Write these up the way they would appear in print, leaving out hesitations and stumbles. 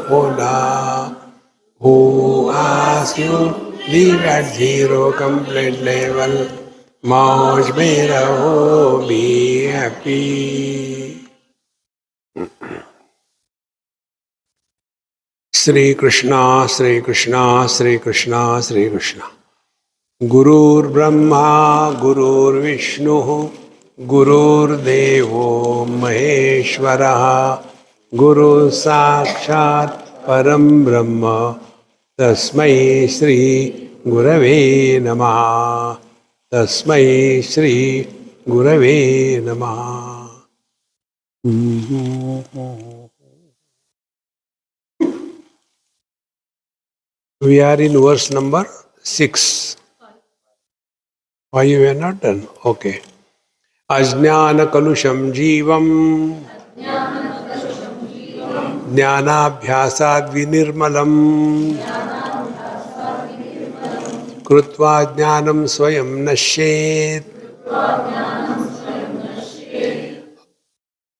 Hola. Who asks you live at zero complaint level? Mauj mein raho, be happy. Sri Krishna, Sri Krishna, Sri Krishna, Sri Krishna. Gurur Brahma, Gurur Vishnu, Gurur Devo Maheshwara, Guru Sakshat Param Brahma, Tasmai Shri Gurave Namah. Tasmai Shri Gurave Namah. We are in verse number 6. Why you are not done? Okay. Ajnana kalusham jivam jnanabhyasad vinirmalam krutva jnanam swayam nashet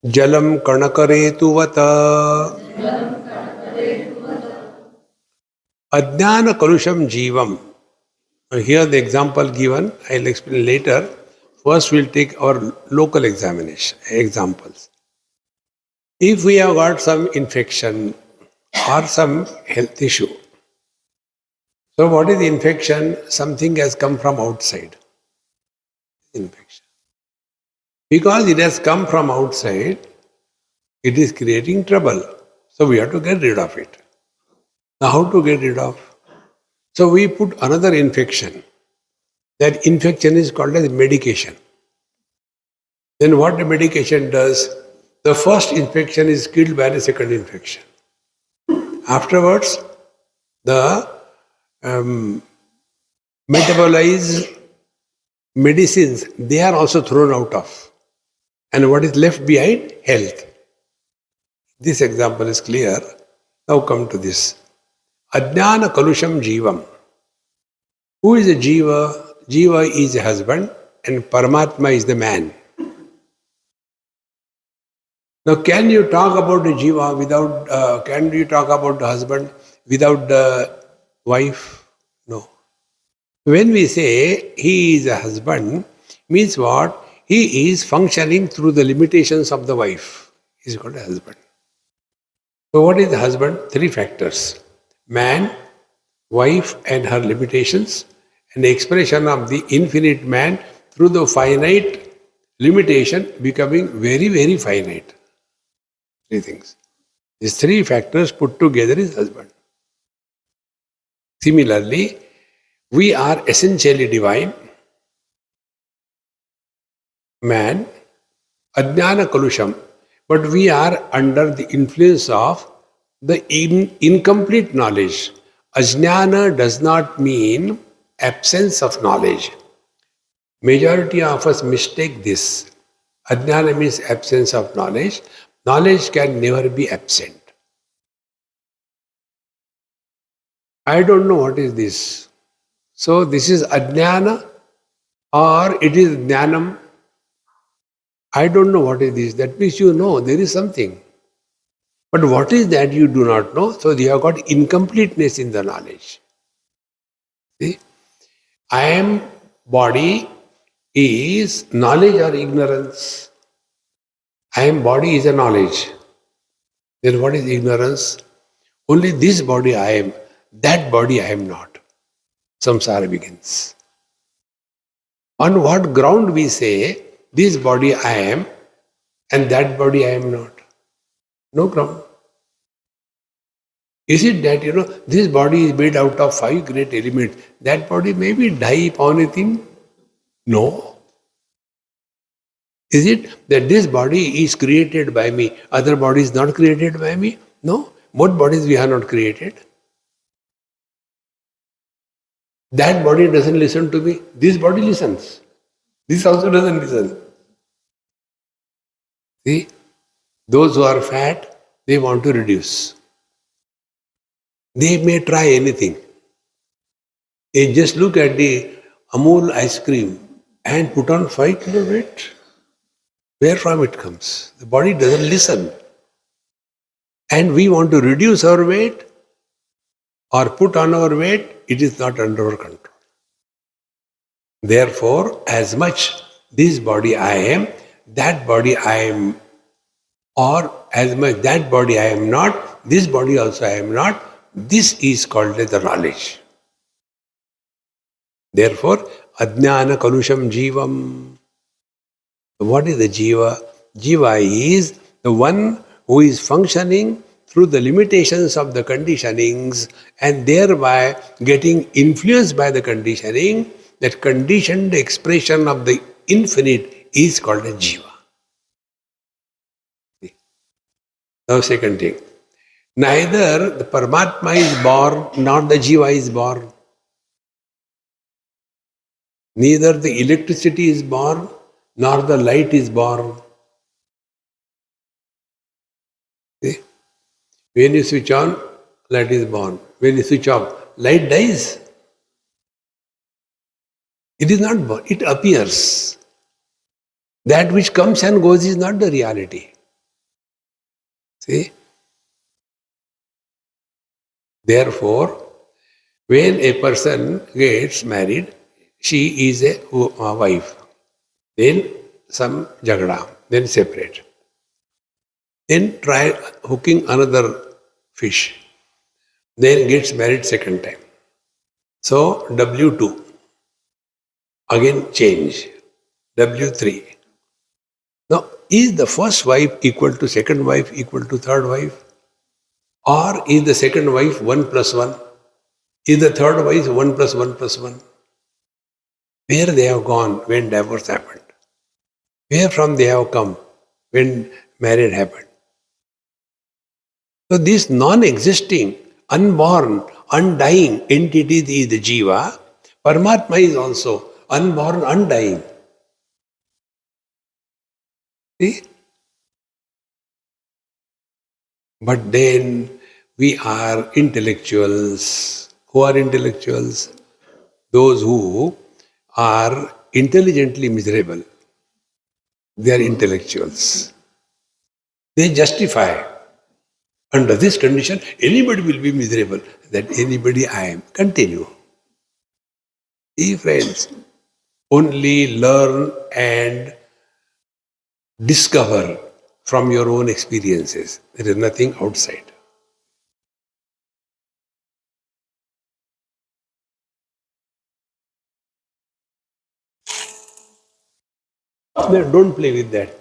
jalam kanakaretuvata. Ajnana kalusham jivam. Here the example given, I will explain later. First we will take our local examples. If we have got some infection or some health issue, so what is the infection? Something has come from outside. Infection. Because it has come from outside, it is creating trouble. So we have to get rid of it. Now how to get rid of? So we put another infection. That infection is called as medication. Then what the medication does? The first infection is killed by the second infection. Afterwards, the metabolized medicines, they are also thrown out of. And what is left behind? Health. This example is clear. Now come to this. Ajnana kalusham jivam. Who is a jiva? Jiva is a husband and Paramatma is the man. Now can you talk about the jiva without, can you talk about the husband without the wife? No. When we say he is a husband, means what? He is functioning through the limitations of the wife. He is called a husband. So what is the husband? Three factors. Man, wife and her limitations, and the expression of the infinite man through the finite limitation becoming very, very finite. Three things. These three factors put together is husband. Similarly, we are essentially divine, man, ajnana kalusham, but we are under the influence of the incomplete knowledge. Ajnana does not mean absence of knowledge. Majority of us mistake this. Ajnana means absence of knowledge. Knowledge can never be absent. I don't know what is this. So this is ajnana or it is jnanam. I don't know what is this. That means you know there is something. But what is that you do not know? So you have got incompleteness in the knowledge. See? I am body is knowledge or ignorance. I am body is a knowledge. Then what is ignorance? Only this body I am, that body I am not. Samsara begins. On what ground we say, this body I am and that body I am not? No ground. Is it that, this body is made out of 5 great elements, that body may be die upon a thing? No. Is it that this body is created by me, other body is not created by me? No. Both bodies we have not created. That body doesn't listen to me, this body listens. This also doesn't listen. See, those who are fat, they want to reduce. They may try anything. They just look at the Amul ice cream and put on 5 kilo weight. Where from it comes? The body doesn't listen. and we want to reduce our weight or put on our weight, it is not under our control. Therefore, as much this body I am, that body I am, or as much that body I am not, this body also I am not, this is called as the knowledge. Therefore, ajnana kalusham jivam. What is the jiva? Jiva is the one who is functioning through the limitations of the conditionings and thereby getting influenced by the conditioning. That conditioned expression of the infinite is called a jiva. Now, second thing. Neither the Paramatma is born nor the jiva is born. Neither the electricity is born nor the light is born. See? When you switch on, light is born. When you switch off, light dies. It is not born, it appears. That which comes and goes is not the reality. See? Therefore, when a person gets married, she is a wife. Then some jagda, then separate. Then try hooking another fish. Then gets married second time. So W2. Again change. W3. Now, is the first wife equal to second wife equal to third wife? Or is the second wife 1 plus 1? Is the third wife 1 plus 1 plus 1? Where they have gone when divorce happened? Where from they have come when marriage happened? So this non-existing, unborn, undying entity is the jiva. Paramatma is also unborn, undying. See? But then we are intellectuals. Who are intellectuals? Those who are intelligently miserable. They are intellectuals. They justify. Under this condition, anybody will be miserable. That anybody I am. Continue. See, friends, only learn and discover from your own experiences. There is nothing outside. Don't play with that.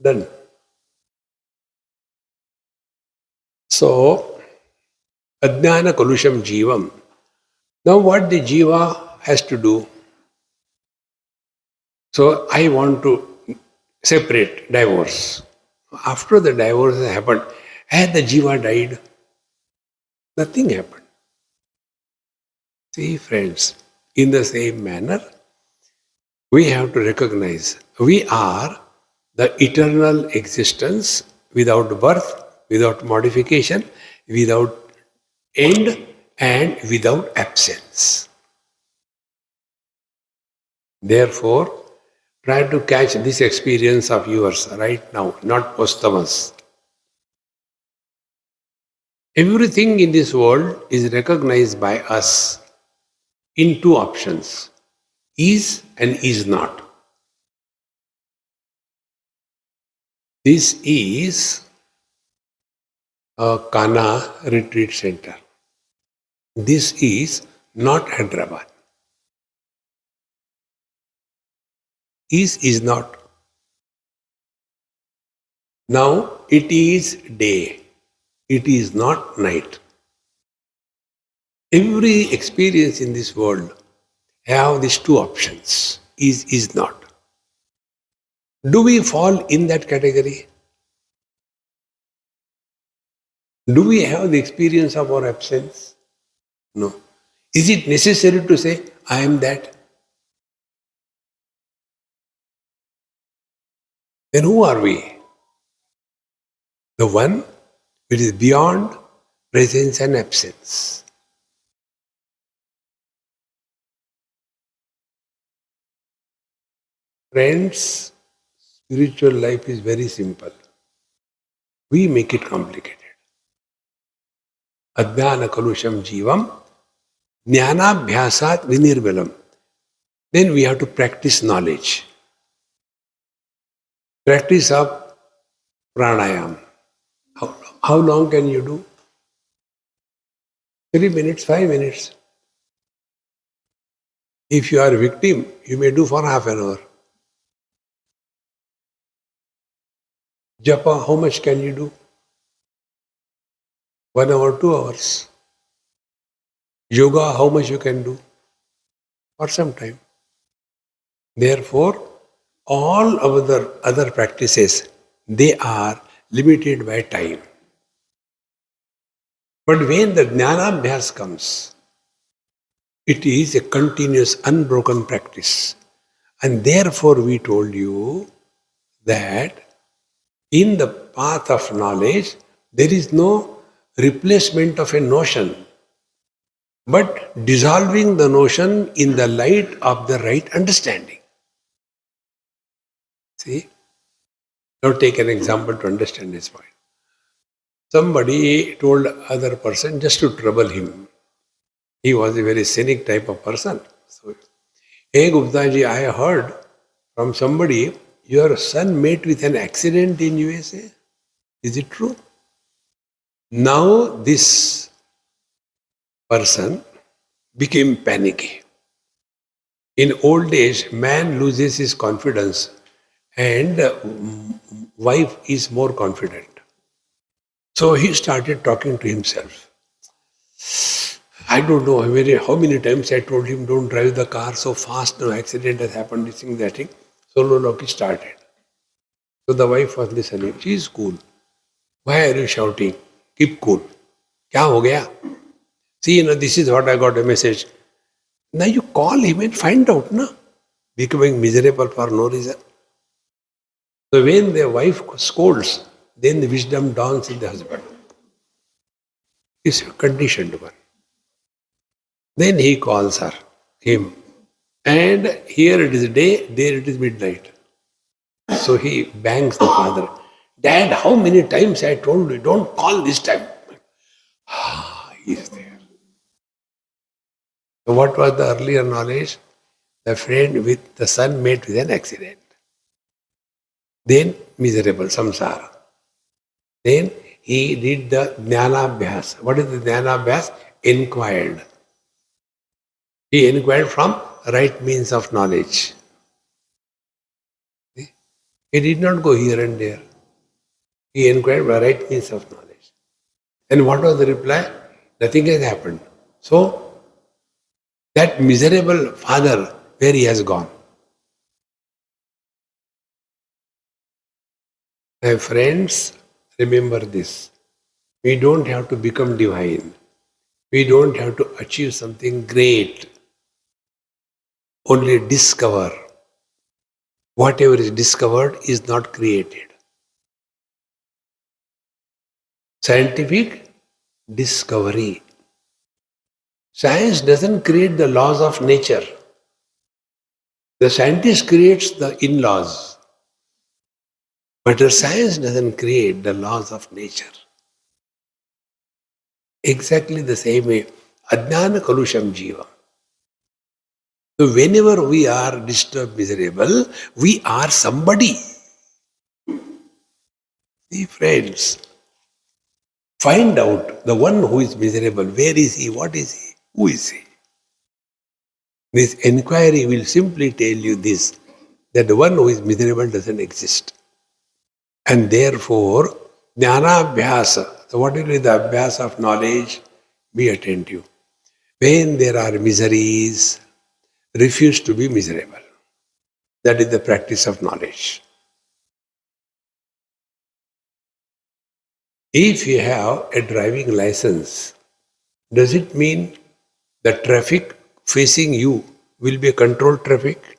Done. So, ajnana kalusham jivam. Now what the jiva has to do? So I want to separate, divorce. After the divorce has happened, had the jiva died? Nothing happened. See, friends, in the same manner, we have to recognize we are the eternal existence without birth, without modification, without end, and without absence. Therefore, try to catch this experience of yours right now, not posthumous. Everything in this world is recognized by us in two options, is and is not. This is a Kanha retreat center. This is not Hyderabad. Is not. Now it is day. It is not night. Every experience in this world have these two options, is not. Do we fall in that category? Do we have the experience of our absence? No. Is it necessary to say, I am that? Then who are we? The one which is beyond presence and absence. Friends, spiritual life is very simple. We make it complicated. Adhyana kalusham jivam, jnanabhyasat vinirbalam. Then we have to practice knowledge. Practice of pranayam. How long can you do? 3 minutes, 5 minutes. If you are a victim, you may do for half an hour. Japa, how much can you do? 1 hour, 2 hours. Yoga, how much you can do? For some time. Therefore, all other practices, they are limited by time. But when the jnanabhyas comes, it is a continuous, unbroken practice. And therefore we told you that in the path of knowledge, there is no replacement of a notion, but dissolving the notion in the light of the right understanding. See? Now take an example to understand this point. Somebody told other person just to trouble him. He was a very cynic type of person. So, hey Guptaji, I heard from somebody, your son met with an accident in USA. Is it true? Now this person became panicky. In old age, man loses his confidence and wife is more confident. So he started talking to himself. I don't know how many times I told him, don't drive the car so fast, no accident has happened, this thing, that thing. So he started. So the wife was listening. She is cool. Why are you shouting? Keep cool. Kya ho gaya? See, this is what I got a message. Now you call him and find out, no? Becoming miserable for no reason. So when the wife scolds, then the wisdom dawns in the husband. It's a conditioned one. Then he calls him. And here it is day, there it is midnight. So he bangs the father. Dad, how many times I told you, don't call this time. He is there. So what was the earlier knowledge? The friend with the son met with an accident. Then miserable, samsara. Then he did the jnanabhyas. What is the jnanabhyas? Inquired. He inquired from right means of knowledge. He did not go here and there. He inquired by right means of knowledge. And what was the reply? Nothing has happened. So, that miserable father, where he has gone? My friends, remember this. We don't have to become divine. We don't have to achieve something great. Only discover. Whatever is discovered is not created. Scientific discovery. Science doesn't create the laws of nature. The scientist creates the in-laws. But the science doesn't create the laws of nature. Exactly the same way. Ajnana kalusham jiva. So whenever we are disturbed, miserable, we are somebody. See, friends, find out the one who is miserable. Where is he? What is he? Who is he? This inquiry will simply tell you this, that the one who is miserable doesn't exist. And therefore, jnana abhyasa. So what will be the abhyasa of knowledge? Be attentive. When there are miseries, refuse to be miserable. That is the practice of knowledge. If you have a driving license, does it mean the traffic facing you will be a controlled traffic?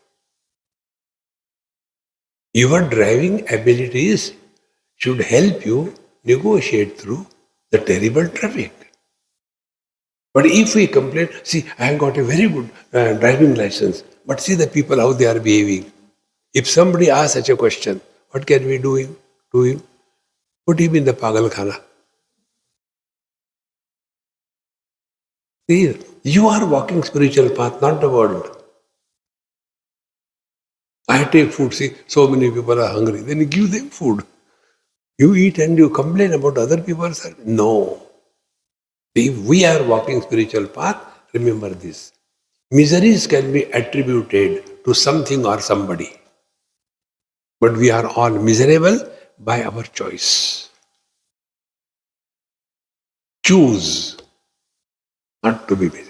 Your driving abilities should help you negotiate through the terrible traffic. But if we complain, see, I have got a very good driving license, but see the people how they are behaving. If somebody asks such a question, what can we do him? To him? Put him in the Pagal Khana. See, you are walking spiritual path, not the world. I take food. See, so many people are hungry. Then you give them food. You eat and you complain about other people's. No. If we are walking spiritual path, remember this. Miseries can be attributed to something or somebody. But we are all miserable by our choice. Choose not to be miserable.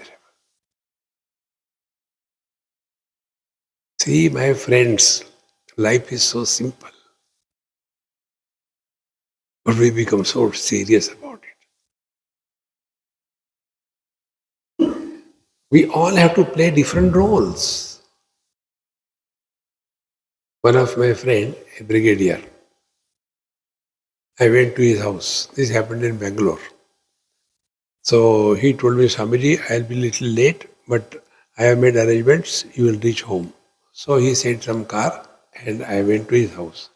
See, my friends, life is so simple. But we become so serious about it. We all have to play different roles. One of my friend, a brigadier, I went to his house. This happened in Bangalore. So he told me, Swamiji, I'll be a little late, but I have made arrangements, you will reach home. So he sent some car and I went to his house.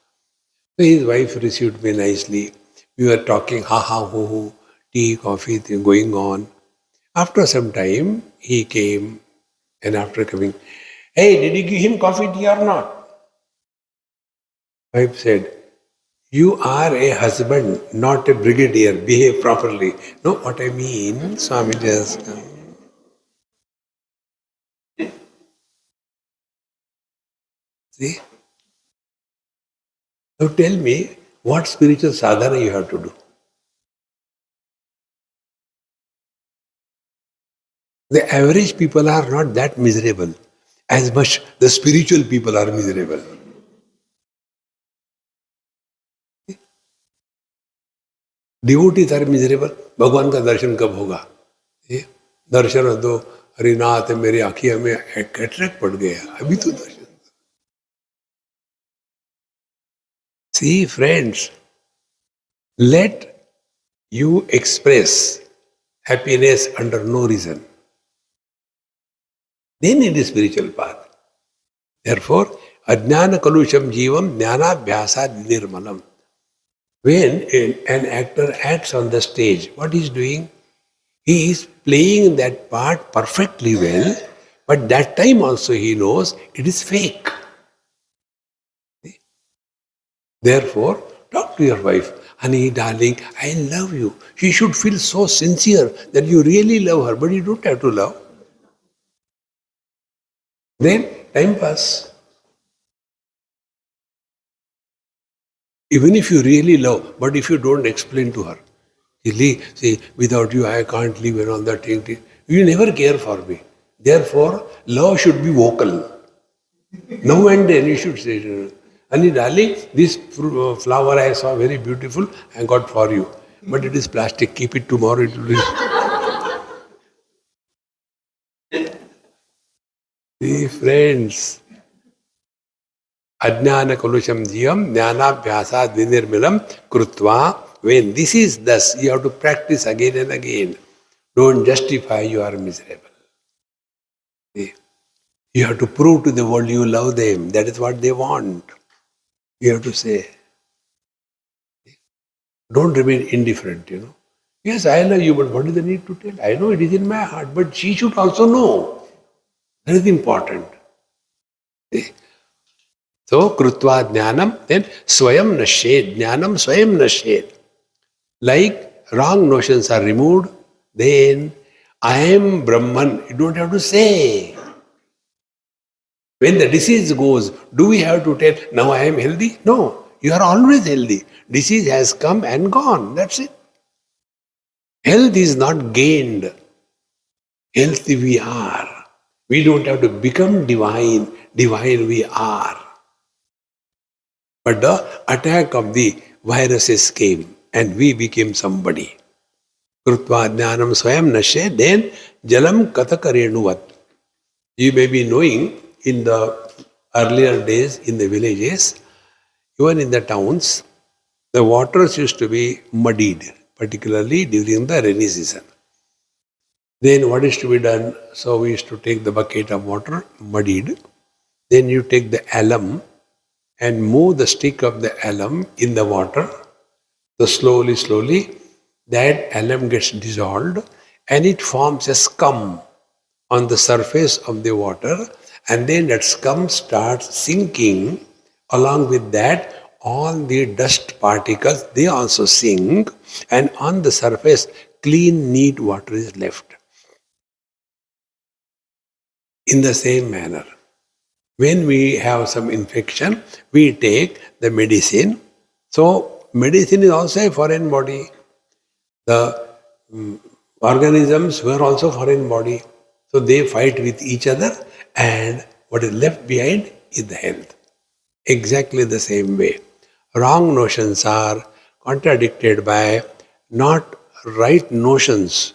So his wife received me nicely. We were talking, ha ha, ho ho, tea, coffee, thing going on. After some time, he came, and after coming, hey, did you give him coffee, tea or not? Wife said, you are a husband, not a brigadier. Behave properly. No, what I mean, Swami just... See? Now tell me, what spiritual sadhana you have to do? The average people are not that miserable as much the spiritual people are miserable. Devotees are miserable. भगवान का दर्शन कब होगा? दर्शन दो, हरिनाथ मेरी आँखियों में cataract पड़ गया, अभी तो दर्शन. See, friends, let you express happiness under no reason. Then it is spiritual path. Therefore, ajnana kalusham jivam jnanabhyasad nirmalam. When an actor acts on the stage, what he is doing? He is playing that part perfectly well, but that time also he knows it is fake. Therefore, talk to your wife. Honey, darling, I love you. She should feel so sincere that you really love her, but you don't have to love. Then time pass. Even if you really love, but if you don't explain to her, see, without you I can't live and all that thing. You never care for me. Therefore, love should be vocal. Now and then you should say, honey, darling, this flower I saw very beautiful, I got for you. But it is plastic, keep it tomorrow. It will be... See, friends, ajnana kalusham jiyam jnana vyasad vinirmilam krutva. When this is thus, you have to practice again and again. Don't justify you are miserable. See? You have to prove to the world you love them. That is what they want. You have to say. Don't remain indifferent, Yes, I love you, but what is the need to tell? I know it is in my heart, but she should also know. That is important. See? So, krutva jnanam, then swayam nashed. Jnanam swayam nashed. Like wrong notions are removed, then I am Brahman. You don't have to say. When the disease goes, do we have to tell, now I am healthy? No, you are always healthy. Disease has come and gone. That's it. Health is not gained. Healthy we are. We don't have to become divine. Divine we are. But the attack of the viruses came and we became somebody. Krutva jnanam swayam nashe, then jalam katakarenuvat. You may be knowing in the earlier days in the villages, even in the towns, the waters used to be muddied, particularly during the rainy season. Then what is to be done? So we used to take the bucket of water, muddied. Then you take the alum and move the stick of the alum in the water, so slowly, that alum gets dissolved and it forms a scum on the surface of the water, and then that scum starts sinking. Along with that, all the dust particles, they also sink, and on the surface, clean, neat water is left. In the same manner, when we have some infection, we take the medicine. So, medicine is also a foreign body. The organisms were also foreign body. So, they fight with each other, and what is left behind is the health. Exactly the same way. Wrong notions are contradicted by not right notions,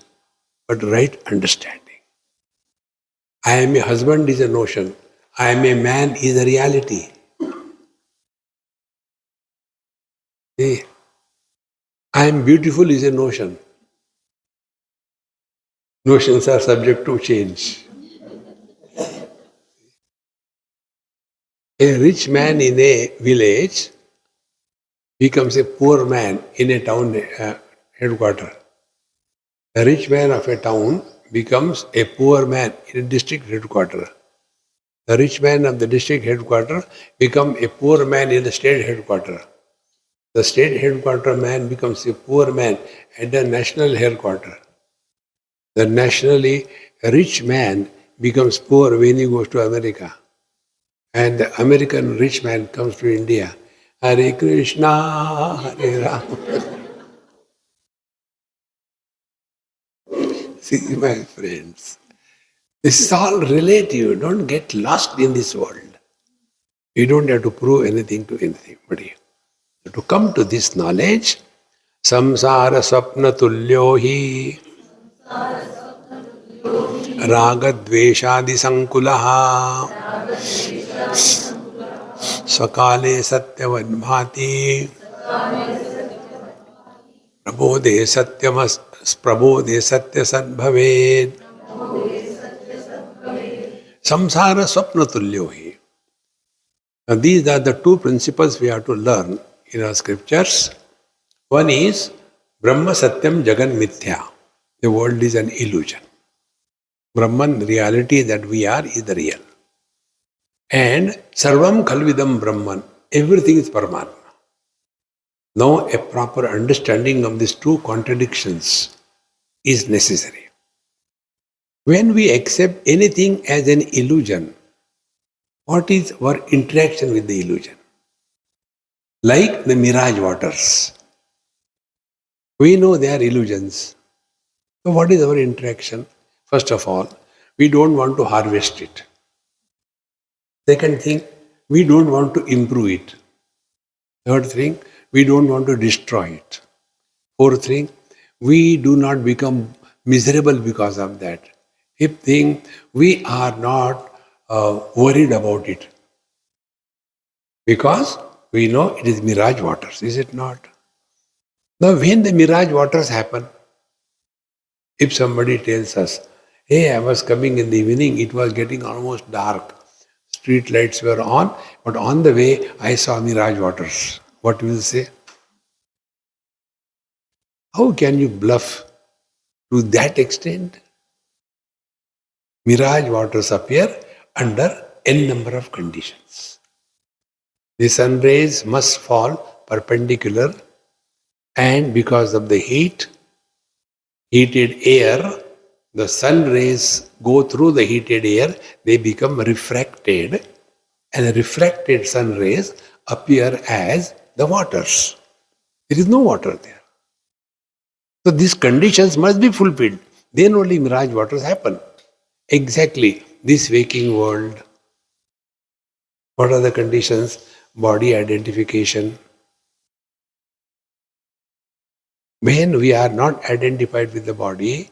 but right understanding. I am a husband is a notion. I am a man is a reality. See, I am beautiful is a notion. Notions are subject to change. A rich man in a village becomes a poor man in a town headquarter. A rich man of a town becomes a poor man in a district headquarter. The rich man of the district headquarter becomes a poor man in the state headquarter. The state headquarter man becomes a poor man at the national headquarter. The nationally rich man becomes poor when he goes to America. And the American rich man comes to India. Hare Krishna, Hare Ram. See, my friends, this is all relative. Don't get lost in this world. You don't have to prove anything to anybody. To come to this knowledge, samsara swapna tulyo hi ragadveshadi sankulaha swakale satyavadbhati प्रबोधे सत्य सद्भवेद samsara swapna tulyo hi. Now these are the two principles we have to learn in our scriptures. One is Brahma Satyam Jagan Mithya. The world is an illusion. Brahman, reality that we are, is the real. And Sarvam Khalvidam Brahman. Everything is Paramatma. Now a proper understanding of these two contradictions is necessary. When we accept anything as an illusion, what is our interaction with the illusion? Like the mirage waters. We know they are illusions. So what is our interaction? First of all, we don't want to harvest it. Second thing, we don't want to improve it. Third thing, we don't want to destroy it. Fourth thing, we do not become miserable because of that. Fifth thing, we are not worried about it. Because we know it is mirage waters, is it not? Now when the mirage waters happen, if somebody tells us, hey, I was coming in the evening, it was getting almost dark. Street lights were on, but on the way I saw mirage waters. What will you say? How can you bluff to that extent? Mirage waters appear under n number of conditions. The sun rays must fall perpendicular, and because of the heated air, the sun rays go through the heated air, they become refracted, and the refracted sun rays appear as the waters. There is no water there. So these conditions must be fulfilled. Then only mirage waters happen. Exactly this waking world. What are the conditions? Body identification. When we are not identified with the body,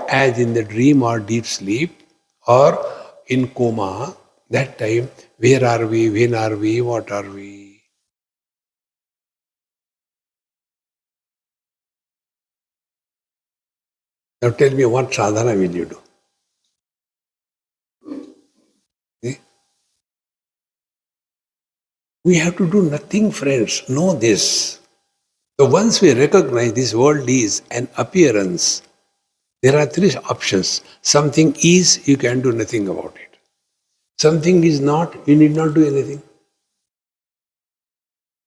as in the dream or deep sleep or in coma, that time, where are we, when are we, what are we? Now tell me, what sadhana will you do? See? We have to do nothing, friends. Know this. So once we recognize this world is an appearance, there are three options. Something is, you can do nothing about it. Something is not, you need not do anything.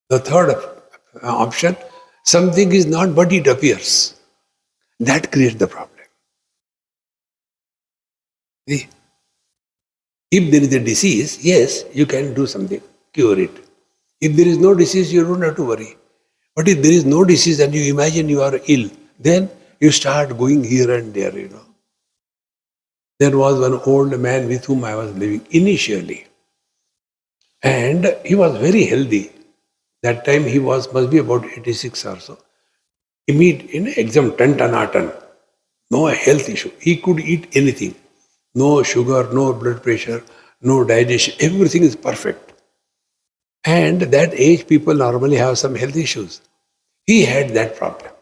The third option, something is not, but it appears. That creates the problem. See? If there is a disease, yes, you can do something, cure it. If there is no disease, you don't have to worry. But if there is no disease and you imagine you are ill, then you start going here and there. There was one old man with whom I was living initially. And he was very healthy. That time he must be about 86 or so. He made exam Tantanaton. No health issue. He could eat anything. No sugar, no blood pressure, no digestion. Everything is perfect. And that age people normally have some health issues. He had that problem.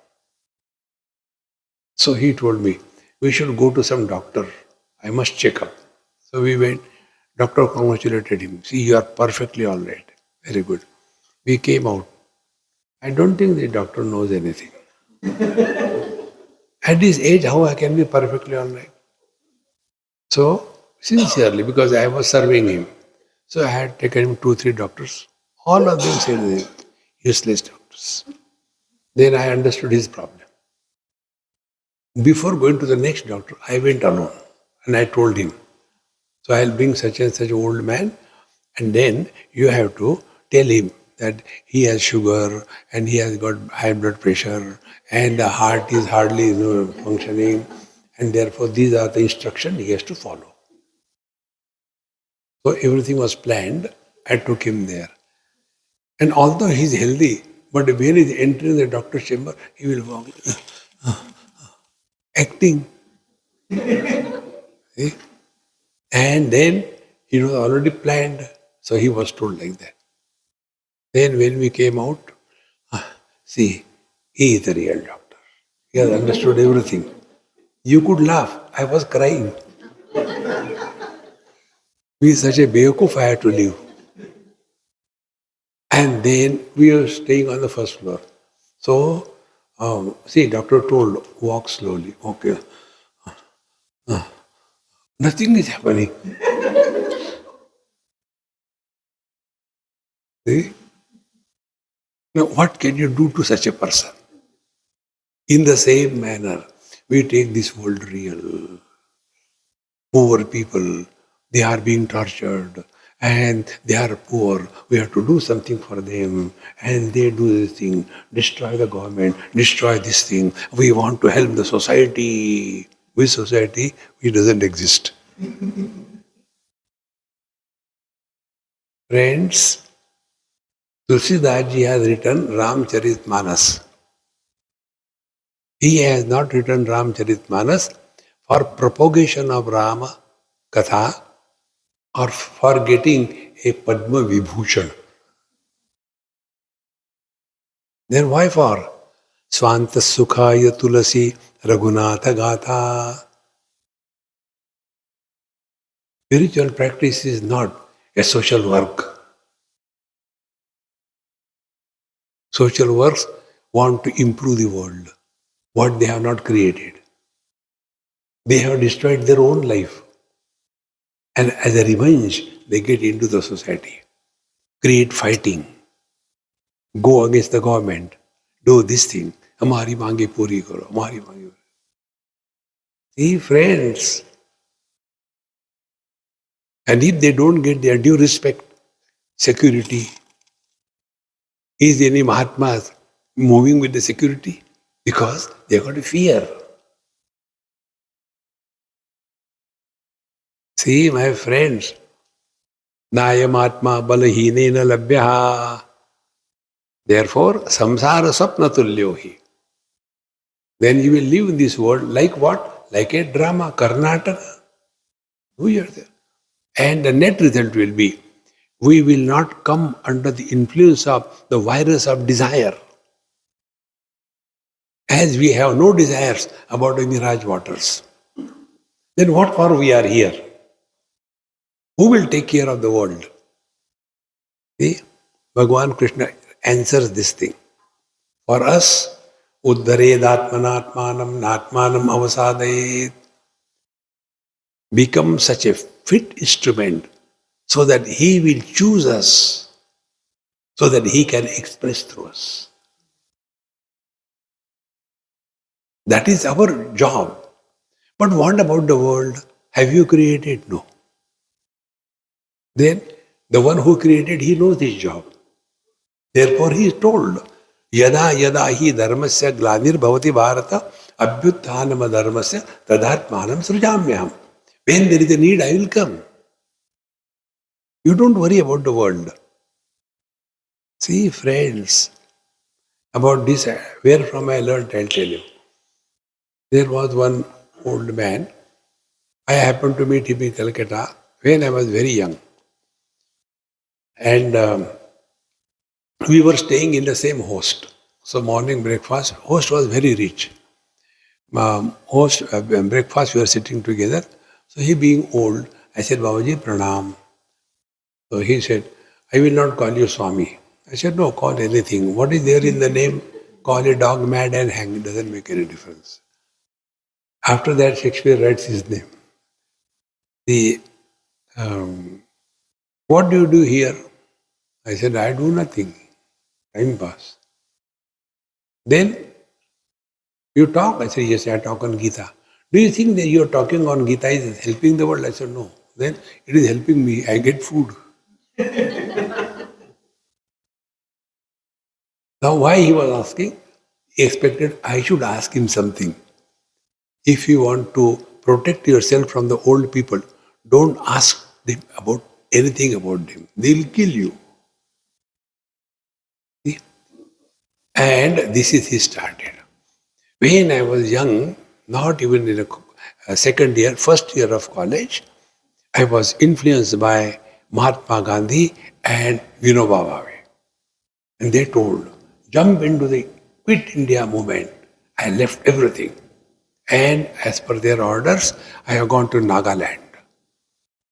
So he told me, we should go to some doctor. I must check up. So we went. Doctor congratulated him. See, you are perfectly all right. Very good. We came out. I don't think the doctor knows anything. At this age, how I can be perfectly all right? So, sincerely, because I was serving him, so I had taken him 2, 3 doctors. All of them said they useless doctors. Then I understood his problem. Before going to the next doctor, I went alone and I told him, so I'll bring such and such old man, and then you have to tell him that he has sugar and he has got high blood pressure and the heart is hardly functioning, and therefore these are the instructions he has to follow. So everything was planned. I took him there. And although he is healthy, but when he is entering the doctor's chamber, he will walk acting. See? And then it was already planned. So he was told like that. Then when we came out, see, he is the real doctor. He has understood everything. You could laugh. I was crying. We such a Beokuf I had to leave. And then we were staying on the first floor. So, see, doctor told, walk slowly. Okay. Nothing is happening. See? Now, what can you do to such a person? In the same manner, we take this world real. Poor people, they are being tortured and they are poor. We have to do something for them, and they do this thing, destroy the government, destroy this thing. We want to help the society. Which society? It doesn't exist. Friends, Tulsidaji has written Ramcharitmanas. He has not written Ramcharitmanas for propagation of Rama Katha or for getting a Padma Vibhushan. Then why for? Swanta Sukhaya Tulasi Raghunatha Gatha. Spiritual practice is not a social work. Social works want to improve the world, what they have not created. They have destroyed their own life. And as a revenge, they get into the society, create fighting, go against the government, do this thing. Hamari maange puri karo, hamari maange. See, friends, and if they don't get their due respect, security, is any Mahatmas moving with the security? Because they got a fear. See, my friends, Nayam Atma Balahine Labhyaha. Therefore, samsara sapna tulyohi. Then you will live in this world like what? Like a drama, Karnataka. We are there. And the net result will be, we will not come under the influence of the virus of desire. As we have no desires about the mirage waters, then what for we are here? Who will take care of the world? See? Bhagavan Krishna answers this thing. For us, Uddharedatmanatmanam natmanam avasadayet, become such a fit instrument so that he will choose us, so that he can express through us. That is our job. But what about the world? Have you created? No. Then the one who created, he knows his job. Therefore he is told, Yada yada hi dharmasya glanir bhavati bharata abhyuthanam dharmasya tadhatmanam srujamyam. When there is a need, I will come. You don't worry about the world. See, friends, about this, where from I learned, I'll tell you. There was one old man. I happened to meet him in Calcutta when I was very young. And we were staying in the same host. So morning breakfast, host was very rich. Breakfast, we were sitting together. So he being old, I said, Babaji, pranam. So he said, I will not call you Swami. I said, no, call anything. What is there in the name? Call a dog mad and hang. It doesn't make any difference. After that, Shakespeare writes his name. What do you do here? I said, I do nothing. Time pass. Then you talk? I said, yes, I talk on Gita. Do you think that your talking on Gita is helping the world? I said, no. Then it is helping me. I get food. Now why he was asking? He expected I should ask him something. If you want to protect yourself from the old people, don't ask them about anything about them. They'll kill you. See? And this is he started. When I was young, not even in a second year, first year of college, I was influenced by Mahatma Gandhi and Vinoba Bhave. And they told, jump into the Quit India movement. I left everything. And as per their orders, I have gone to Nagaland,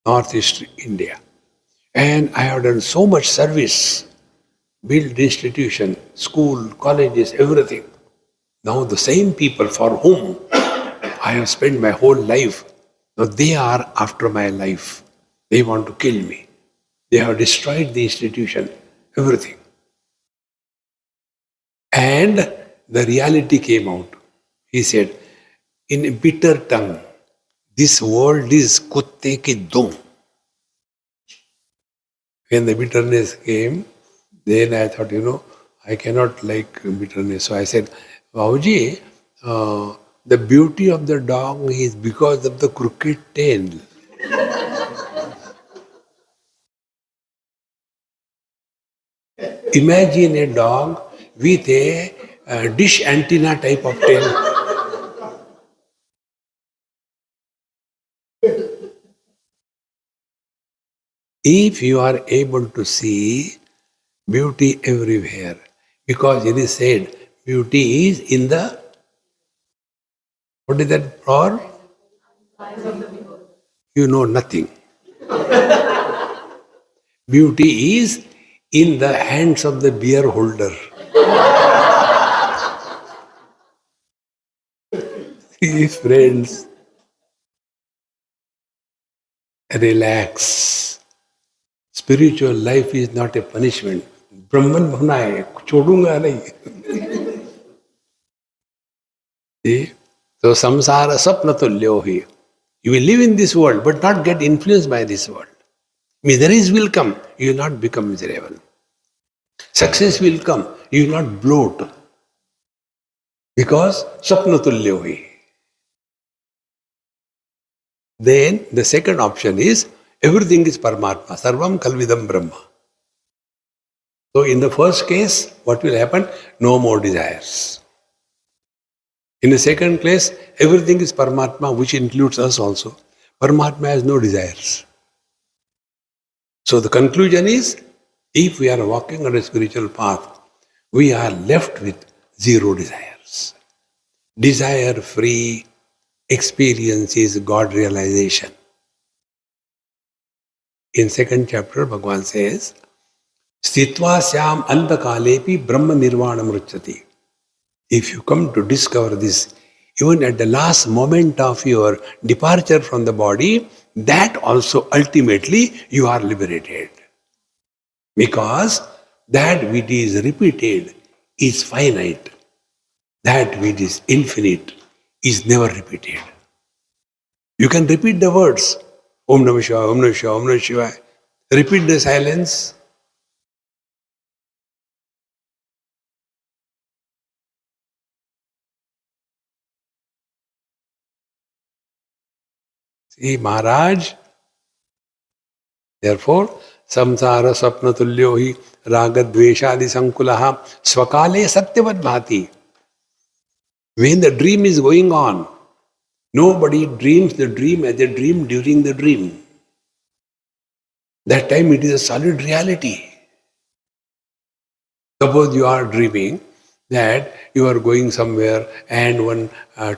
Northeast India. And I have done so much service, built institution, school, colleges, everything. Now the same people for whom I have spent my whole life, now they are after my life. They want to kill me. They have destroyed the institution, everything. And the reality came out. He said, in a bitter tongue, this world is kutte ki dum. When the bitterness came, then I thought, I cannot like bitterness. So I said, Babuji, the beauty of the dog is because of the crooked tail. Imagine a dog with a dish antenna type of tail. If you are able to see beauty everywhere, because it is said, beauty is in the, what is that for? You know nothing. Beauty is in the hands of the beer holder. Please, friends, relax. Spiritual life is not a punishment. Brahman bhana hai, chodunga nahi. See? So samsara sapna tulyo hi. You will live in this world, but not get influenced by this world. Miseries will come, you will not become miserable. Success will come, you will not bloat. Because sapna tulyo hi. Then the second option is, everything is Paramatma, Sarvam Kalvidam Brahma. So in the first case, what will happen? No more desires. In the second case, everything is Paramatma, which includes us also. Paramatma has no desires. So the conclusion is, if we are walking on a spiritual path, we are left with zero desires. Desire-free experience is God realization. In second chapter, Bhagavan says, Stitva syam andakalepi brahma nirvana mruchati. If you come to discover this, even at the last moment of your departure from the body, that also ultimately you are liberated. Because that which is repeated is finite. That which is infinite is never repeated. You can repeat the words, Om Namah Shivaya, Om Namah Shivaya, Om Namah Shivaya. Repeat the silence. See, Maharaj, therefore, samsara sapna tulyo hi raga dveshadi sankulaha swakale satyavad bhati. When the dream is going on, nobody dreams the dream as a dream during the dream. That time it is a solid reality. Suppose you are dreaming that you are going somewhere and one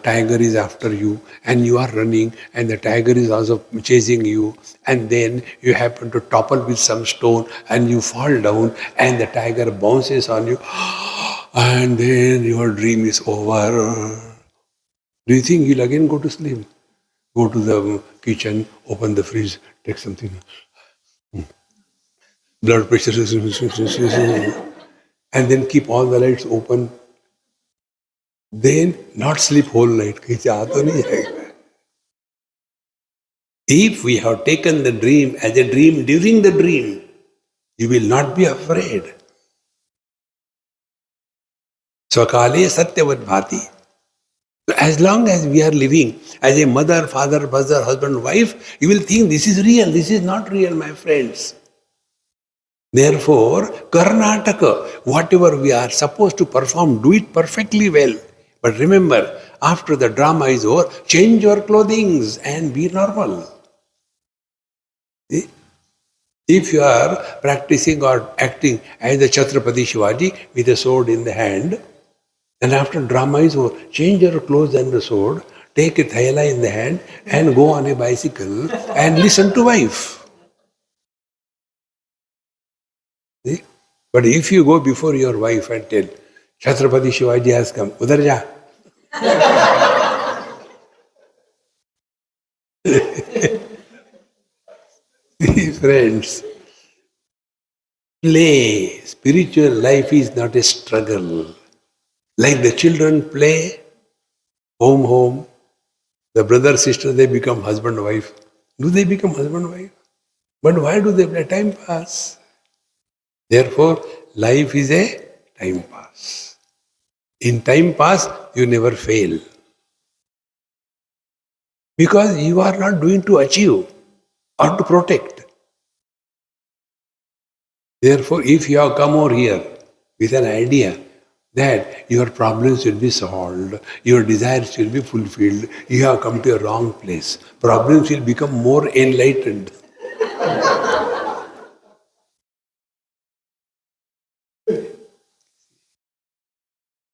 tiger is after you and you are running and the tiger is also chasing you, and then you happen to topple with some stone and you fall down and the tiger bounces on you and then your dream is over. Do you think you'll again go to sleep? Go to the kitchen, open the fridge, take something. Blood pressure, and then keep all the lights open. Then not sleep whole night. If we have taken the dream as a dream during the dream, you will not be afraid. Swakale satyavad bhati. So as long as we are living as a mother, father, brother, husband, wife, you will think this is real, this is not real, my friends. Therefore, Karnataka, whatever we are supposed to perform, do it perfectly well. But remember, after the drama is over, change your clothing and be normal. See? If you are practicing or acting as the Chhatrapati Shivaji with a sword in the hand, and after drama is over, change your clothes and the sword, take a thaila in the hand and go on a bicycle and listen to wife. See? But if you go before your wife and tell, Chhatrapati Shivaji has come, udhar ja. Friends, play. Spiritual life is not a struggle. Like the children play, home, the brother, sister, they become husband, wife. Do they become husband, wife? But why do they play? Time pass. Therefore, life is a time pass. In time pass, you never fail. Because you are not doing to achieve or to protect. Therefore, if you have come over here with an idea that your problems will be solved, your desires will be fulfilled, you have come to a wrong place. Problems will become more enlightened.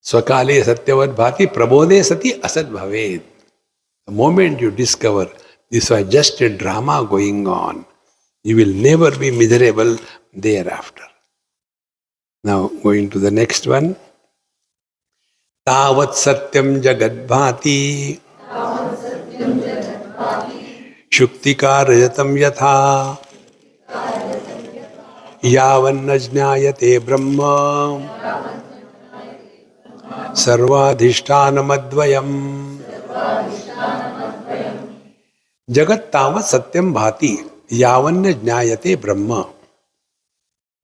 Swakale satyavad bhati prabodhe sati asad bhavet. The moment you discover this was just a drama going on, you will never be miserable thereafter. Now, going to the next one. Tavat satyam jagadbhati shuktika rajatam yatha yavanna jnayate brahma sarvadhishthanamadvayam jagat tavat satyam bhati yavanna jnayate brahma.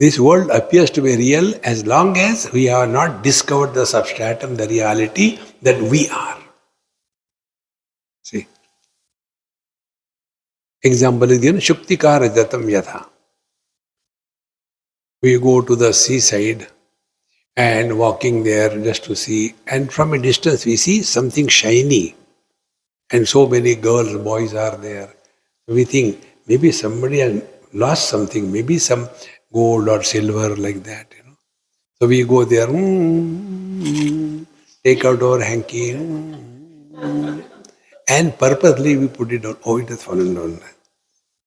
This world appears to be real as long as we have not discovered the substratum, the reality that we are. See. Example is given, Shuktika Rajatam Yatha. We go to the seaside and walking there just to see, and from a distance we see something shiny. And so many girls, boys are there. We think maybe somebody has lost something, maybe some gold or silver like that, So we go there, take out our hanky, and purposely we put it down. Oh, it has fallen down.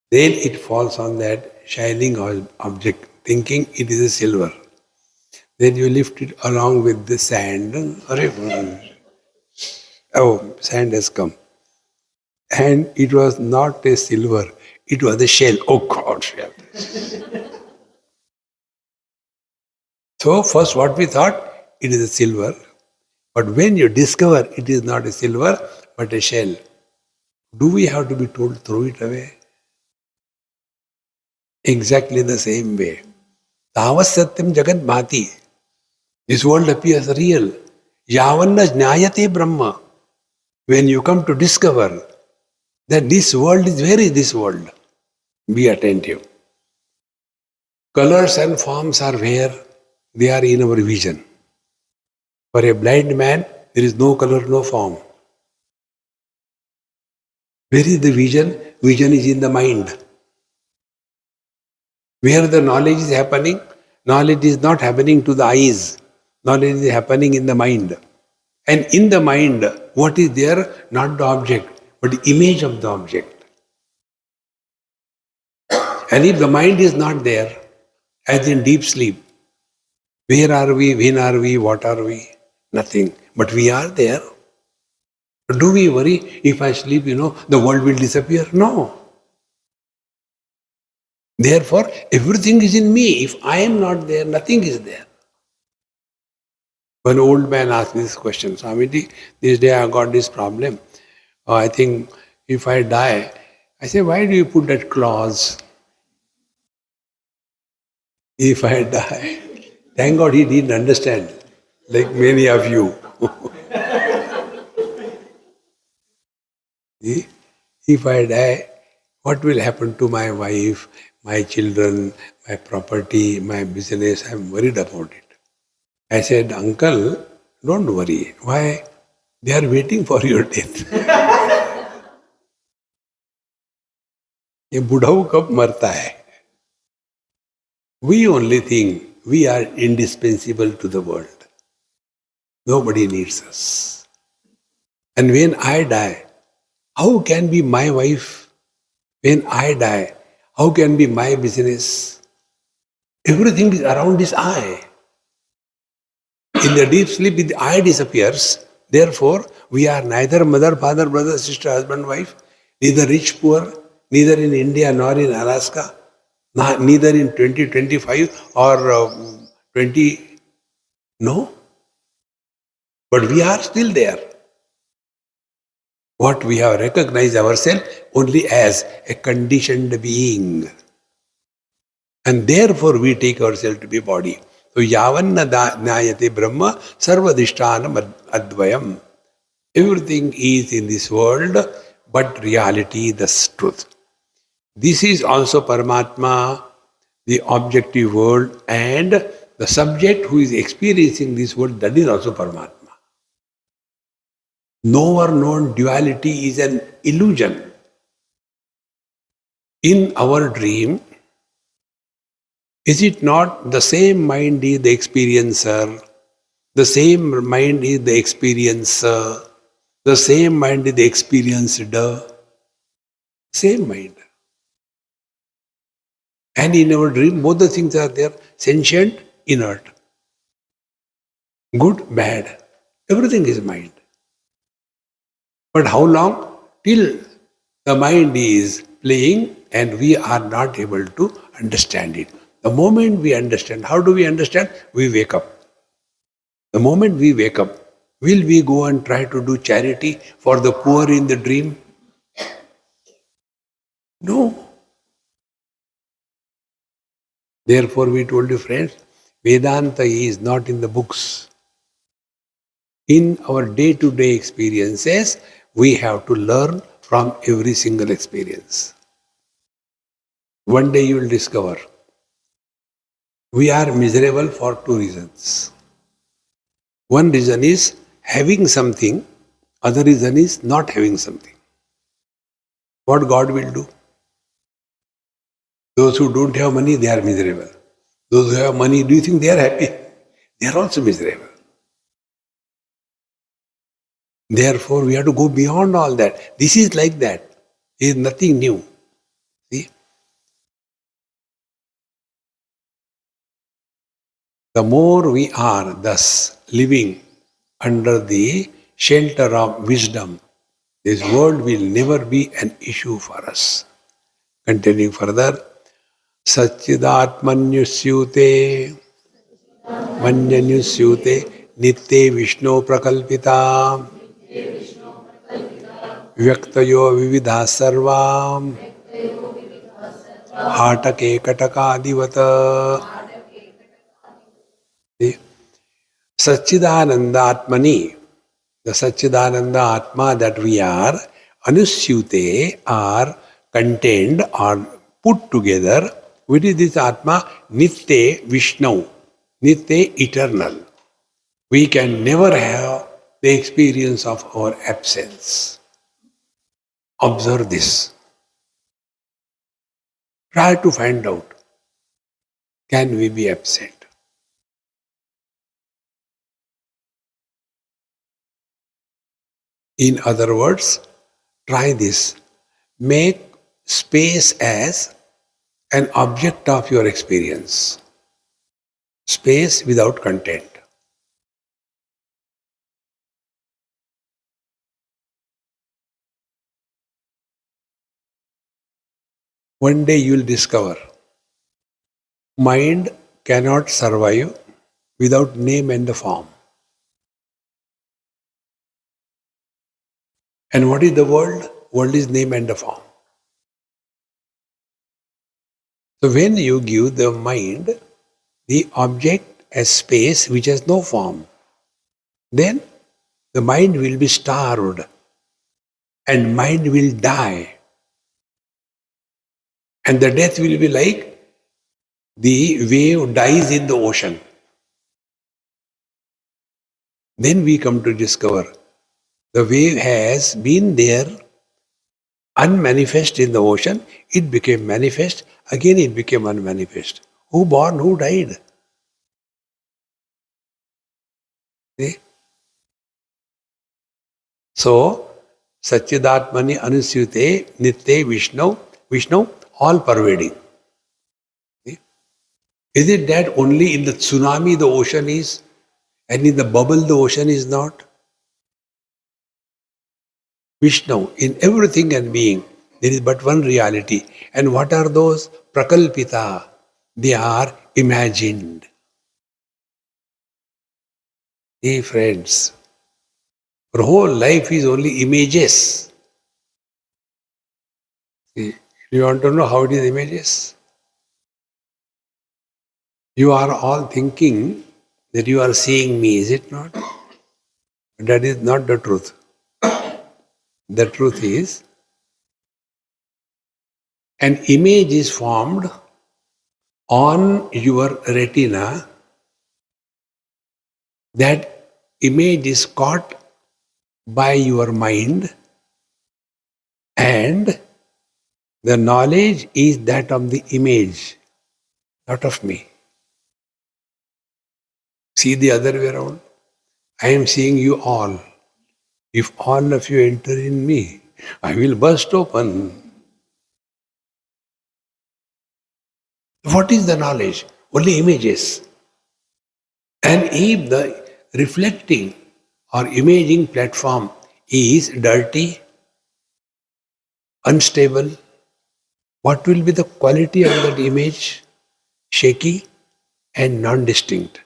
Then it falls on that shining object thinking it is a silver. Then you lift it along with the sand. Oh, sand has come. And it was not a silver, it was a shell. Oh God. So first what we thought, it is a silver. But when you discover it is not a silver, but a shell, do we have to be told throw it away? Exactly the same way. Tavas satyam jagat bhati. This world appears real. Yavanna jnayate brahma. When you come to discover that this world is, where is this world? Be attentive. Colors and forms are where? They are in our vision. For a blind man, there is no color, no form. Where is the vision? Vision is in the mind. Where the knowledge is happening, knowledge is not happening to the eyes. Knowledge is happening in the mind. And in the mind, what is there? Not the object, but the image of the object. And if the mind is not there, as in deep sleep, where are we, when are we, what are we? Nothing. But we are there. Do we worry if I sleep, the world will disappear? No. Therefore, everything is in me. If I am not there, nothing is there. One old man asked this question, Swamiji, this day I got this problem. I think if I die, I say, why do you put that clause? If I die. Thank God he didn't understand, like many of you. If I die, what will happen to my wife, my children, my property, my business? I'm worried about it. I said, Uncle, don't worry. Why? They are waiting for your death. ये बुढ़ाऊ कब मरता है? We only think we are indispensable to the world. Nobody needs us. And when I die, how can be my wife? When I die, how can be my business? Everything is around this I. In the deep sleep, the I disappears. Therefore, we are neither mother, father, brother, sister, husband, wife, neither rich, poor, neither in India nor in Alaska, neither in 2025 or 20. No. But we are still there. What we have recognized ourselves only as a conditioned being. And therefore we take ourselves to be body. So yavanna jnayate brahma sarvadishtanam advayam. Everything is in this world, but reality, the truth. This is also Paramatma, the objective world, and the subject who is experiencing this world, that is also Paramatma. Knower known duality is an illusion. In our dream, is it not the same mind is the experiencer, the same mind is the experiencer, the same mind is the experienced, same mind. And in our dream, both the things are there, sentient, inert. Good, bad, everything is mind. But how long? Till the mind is playing and we are not able to understand it. The moment we understand, how do we understand? We wake up. The moment we wake up, will we go and try to do charity for the poor in the dream? No. Therefore, we told you, friends, Vedanta is not in the books. In our day-to-day experiences, we have to learn from every single experience. One day you will discover we are miserable for two reasons. One reason is having something, other reason is not having something. What God will do? Those who don't have money, they are miserable. Those who have money, do you think they are happy? They are also miserable. Therefore, we have to go beyond all that. This is like that. It is nothing new. See? The more we are thus living under the shelter of wisdom, this world will never be an issue for us. Continuing further, Satchidatmanyusyute Manyanyusyute Nitye Vishnu Prakalpita Vyaktayo Vividha Sarvam Hatake Katakadivata. Satchidananda Atmani, the Satchidananda Atma that we are, Anusyute are contained or put together. What is this Atma? Nitye Vishnu, Nitye eternal. We can never have the experience of our absence. Observe this. Try to find out, can we be absent? In other words, try this. Make space as an object of your experience. Space without content. One day you will discover mind cannot survive without name and the form. And what is the world? World is name and the form. So when you give the mind the object as space which has no form, then the mind will be starved and mind will die. And the death will be like the wave dies in the ocean. Then we come to discover the wave has been there unmanifest in the ocean, it became manifest, again it became unmanifest. Who born, who died? See? So, Satchidatmani Anusyute Nitye Vishnu, all pervading. See? Is it that only in the tsunami the ocean is, and in the bubble the ocean is not? Vishnu, in everything and being, there is but one reality. And what are those? Prakalpita. They are imagined. Hey friends, our whole life is only images. See, you want to know how it is images? You are all thinking that you are seeing me, is it not? That is not the truth. The truth is, an image is formed on your retina. That image is caught by your mind, and the knowledge is that of the image, not of me. See the other way around. I am seeing you all. If all of you enter in me, I will burst open. What is the knowledge? Only images. And if the reflecting or imaging platform is dirty, unstable, what will be the quality of that image? Shaky and non-distinct.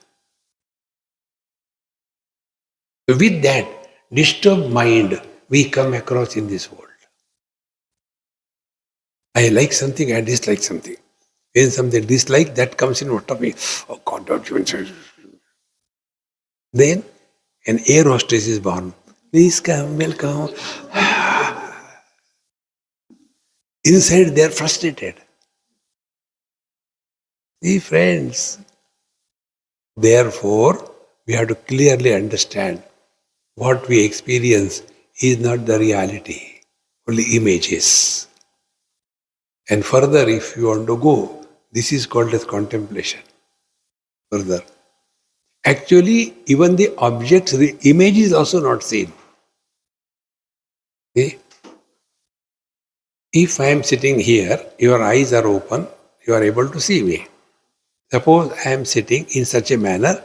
With that disturbed mind, we come across in this world. I like something, I dislike something. When something dislike, that comes in front of me. Oh God, don't you say. Then an air hostess is born. Please come, welcome. Inside they are frustrated. See friends, therefore we have to clearly understand what we experience is not the reality, only images. And further, if you want to go, this is called as contemplation. Further. Actually, even the objects, the image is also not seen. See? If I am sitting here, your eyes are open, you are able to see me. Suppose I am sitting in such a manner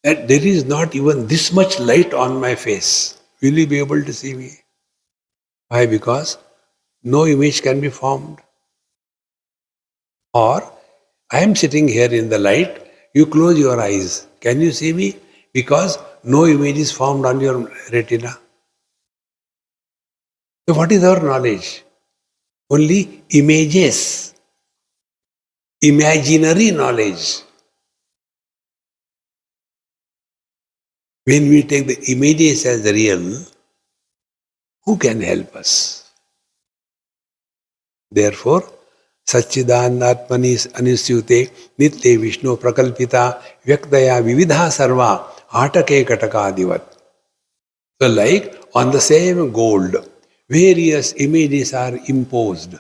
that there is not even this much light on my face. Will you be able to see me? Why? Because no image can be formed. Or I am sitting here in the light, you close your eyes. Can you see me? Because no image is formed on your retina. So what is our knowledge? Only images, imaginary knowledge. When we take the images as real, who can help us? Therefore, Satchidanatmani Anusyute Nitye Vishnu Prakalpita Vyaktaya Vividha Sarva Atake Katakadivat. So like on the same gold, various images are imposed.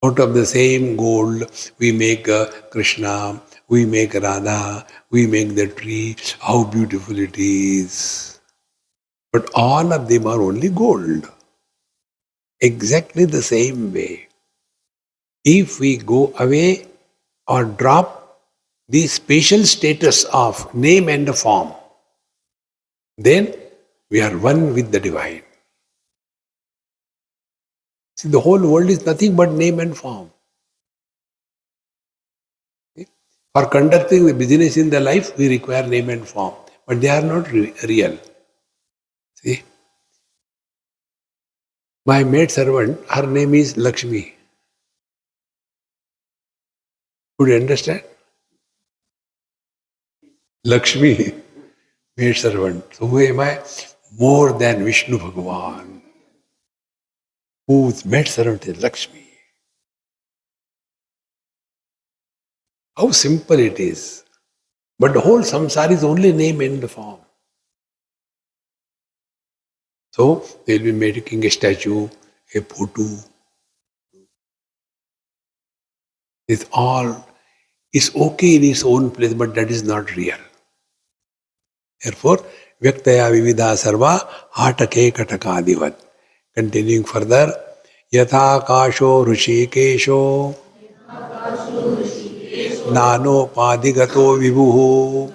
Out of the same gold, we make Krishna, we make Radha, we make the tree. How beautiful it is. But all of them are only gold. Exactly the same way. If we go away or drop the spatial status of name and form, then we are one with the divine. See, the whole world is nothing but name and form. For conducting the business in the life, we require name and form, but they are not real. See, my maid servant, her name is Lakshmi. Could you understand? Lakshmi, maid servant. So who am I? More than Vishnu Bhagavan, whose maid servant is Lakshmi. How simple it is. But the whole samsara is only name and form. So they will be making a statue, a photo. It's all is okay in its own place, but that is not real. Therefore, Vyaktaya Vividha Sarva Hatake Katakadivat. Continuing further, Yatha Kasho Rushikesho Nano Padigato Vibhuhu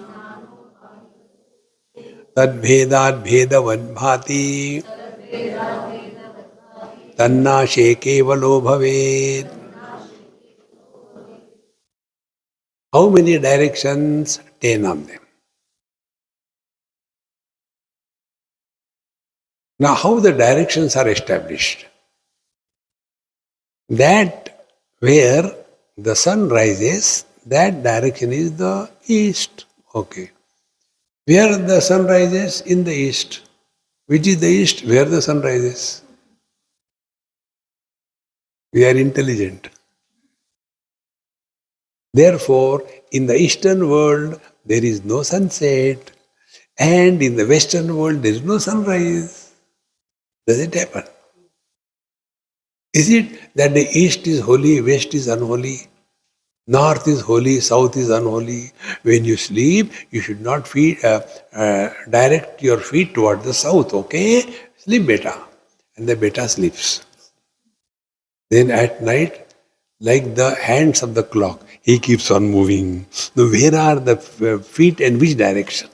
Tadbhedat Bhedavan Bhati Tanna Shekevalo Bhaved. How many directions? 10 of them. Now, how the directions are established? That where the sun rises, that direction is the east. Okay. Where the sun rises? In the east. Which is the east? Where the sun rises. We are intelligent. Therefore, in the eastern world, there is no sunset. And in the western world, there is no sunrise. Does it happen? Is it that the east is holy, west is unholy? North is holy, south is unholy. When you sleep, you should not direct your feet toward the south, okay? Sleep beta. And the beta sleeps. Then at night, like the hands of the clock, he keeps on moving. Now, where are the feet and which direction?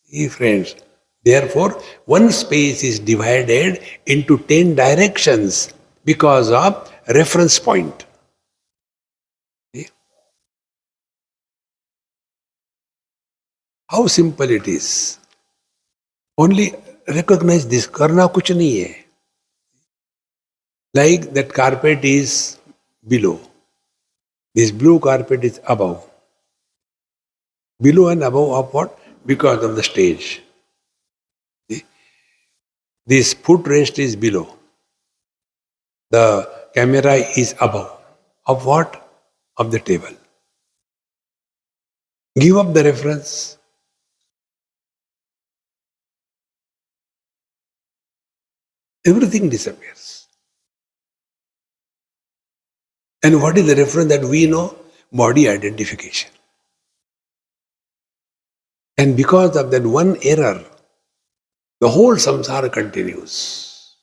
See, friends, therefore, one space is divided into 10 directions because of reference point. See? How simple it is. Only recognize this. Karna kuch nahi hai. Like that carpet is below. This blue carpet is above. Below and above of what? Because of the stage. See? This footrest is below. The camera is above. Of what? Of the table. Give up the reference. Everything disappears. And what is the reference that we know? Body identification. And because of that one error, the whole samsara continues.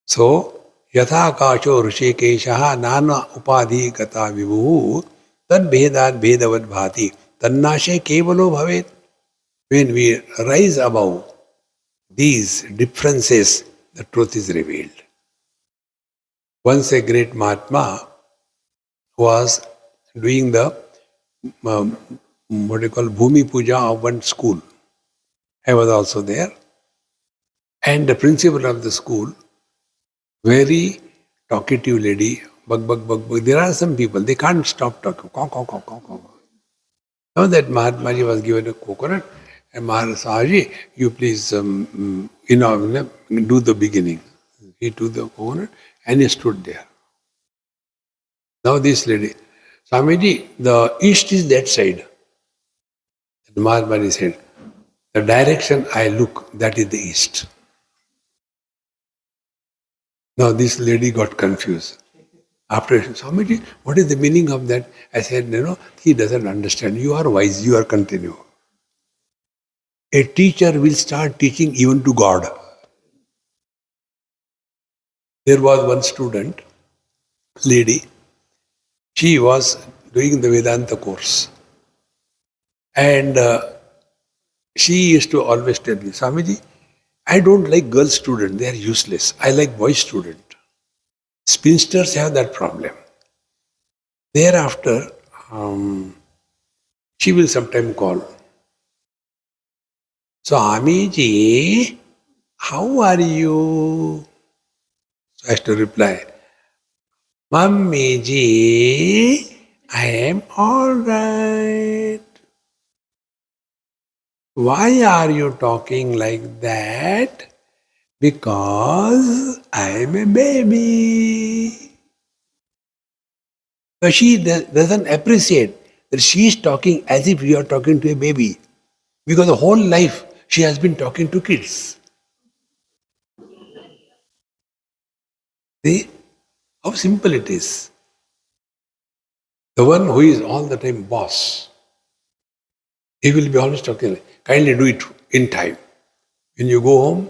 So, Yatha kasho rishikeshaha nana upadhi gata vibhu tad bhedat bhedavad bhati tannashe kevalo bhavet. When we rise above these differences, the truth is revealed. Once a great Mahatma was doing the what you call Bhumi Puja of one school. I was also there. And the principal of the school, very talkative lady, bug, bug, bug, bug. There are some people, they can't stop talking. Caw, caw, caw, caw, caw. Now that Mahatma Ji was given a coconut, and Maharaj, you please, do the beginning. He took the coconut and he stood there. Now this lady, Swamiji, the east is that side. The Mahatma Ji said, the direction I look, that is the east. Now this lady got confused. After Swamiji, what is the meaning of that? I said, he doesn't understand. You are wise, you are continue. A teacher will start teaching even to God. There was one student, lady, she was doing the Vedanta course. And she used to always tell me, Swamiji, I don't like girl students, they are useless. I like boy student. Spinsters have that problem. Thereafter, she will sometime call, Swamiji, how are you? So I have to reply, Mummy ji, I am all right. Why are you talking like that? Because I am a baby. But she doesn't appreciate that she is talking as if you are talking to a baby. Because the whole life she has been talking to kids. See how simple it is. The one who is all the time boss, he will be always talking, kindly do it in time. When you go home,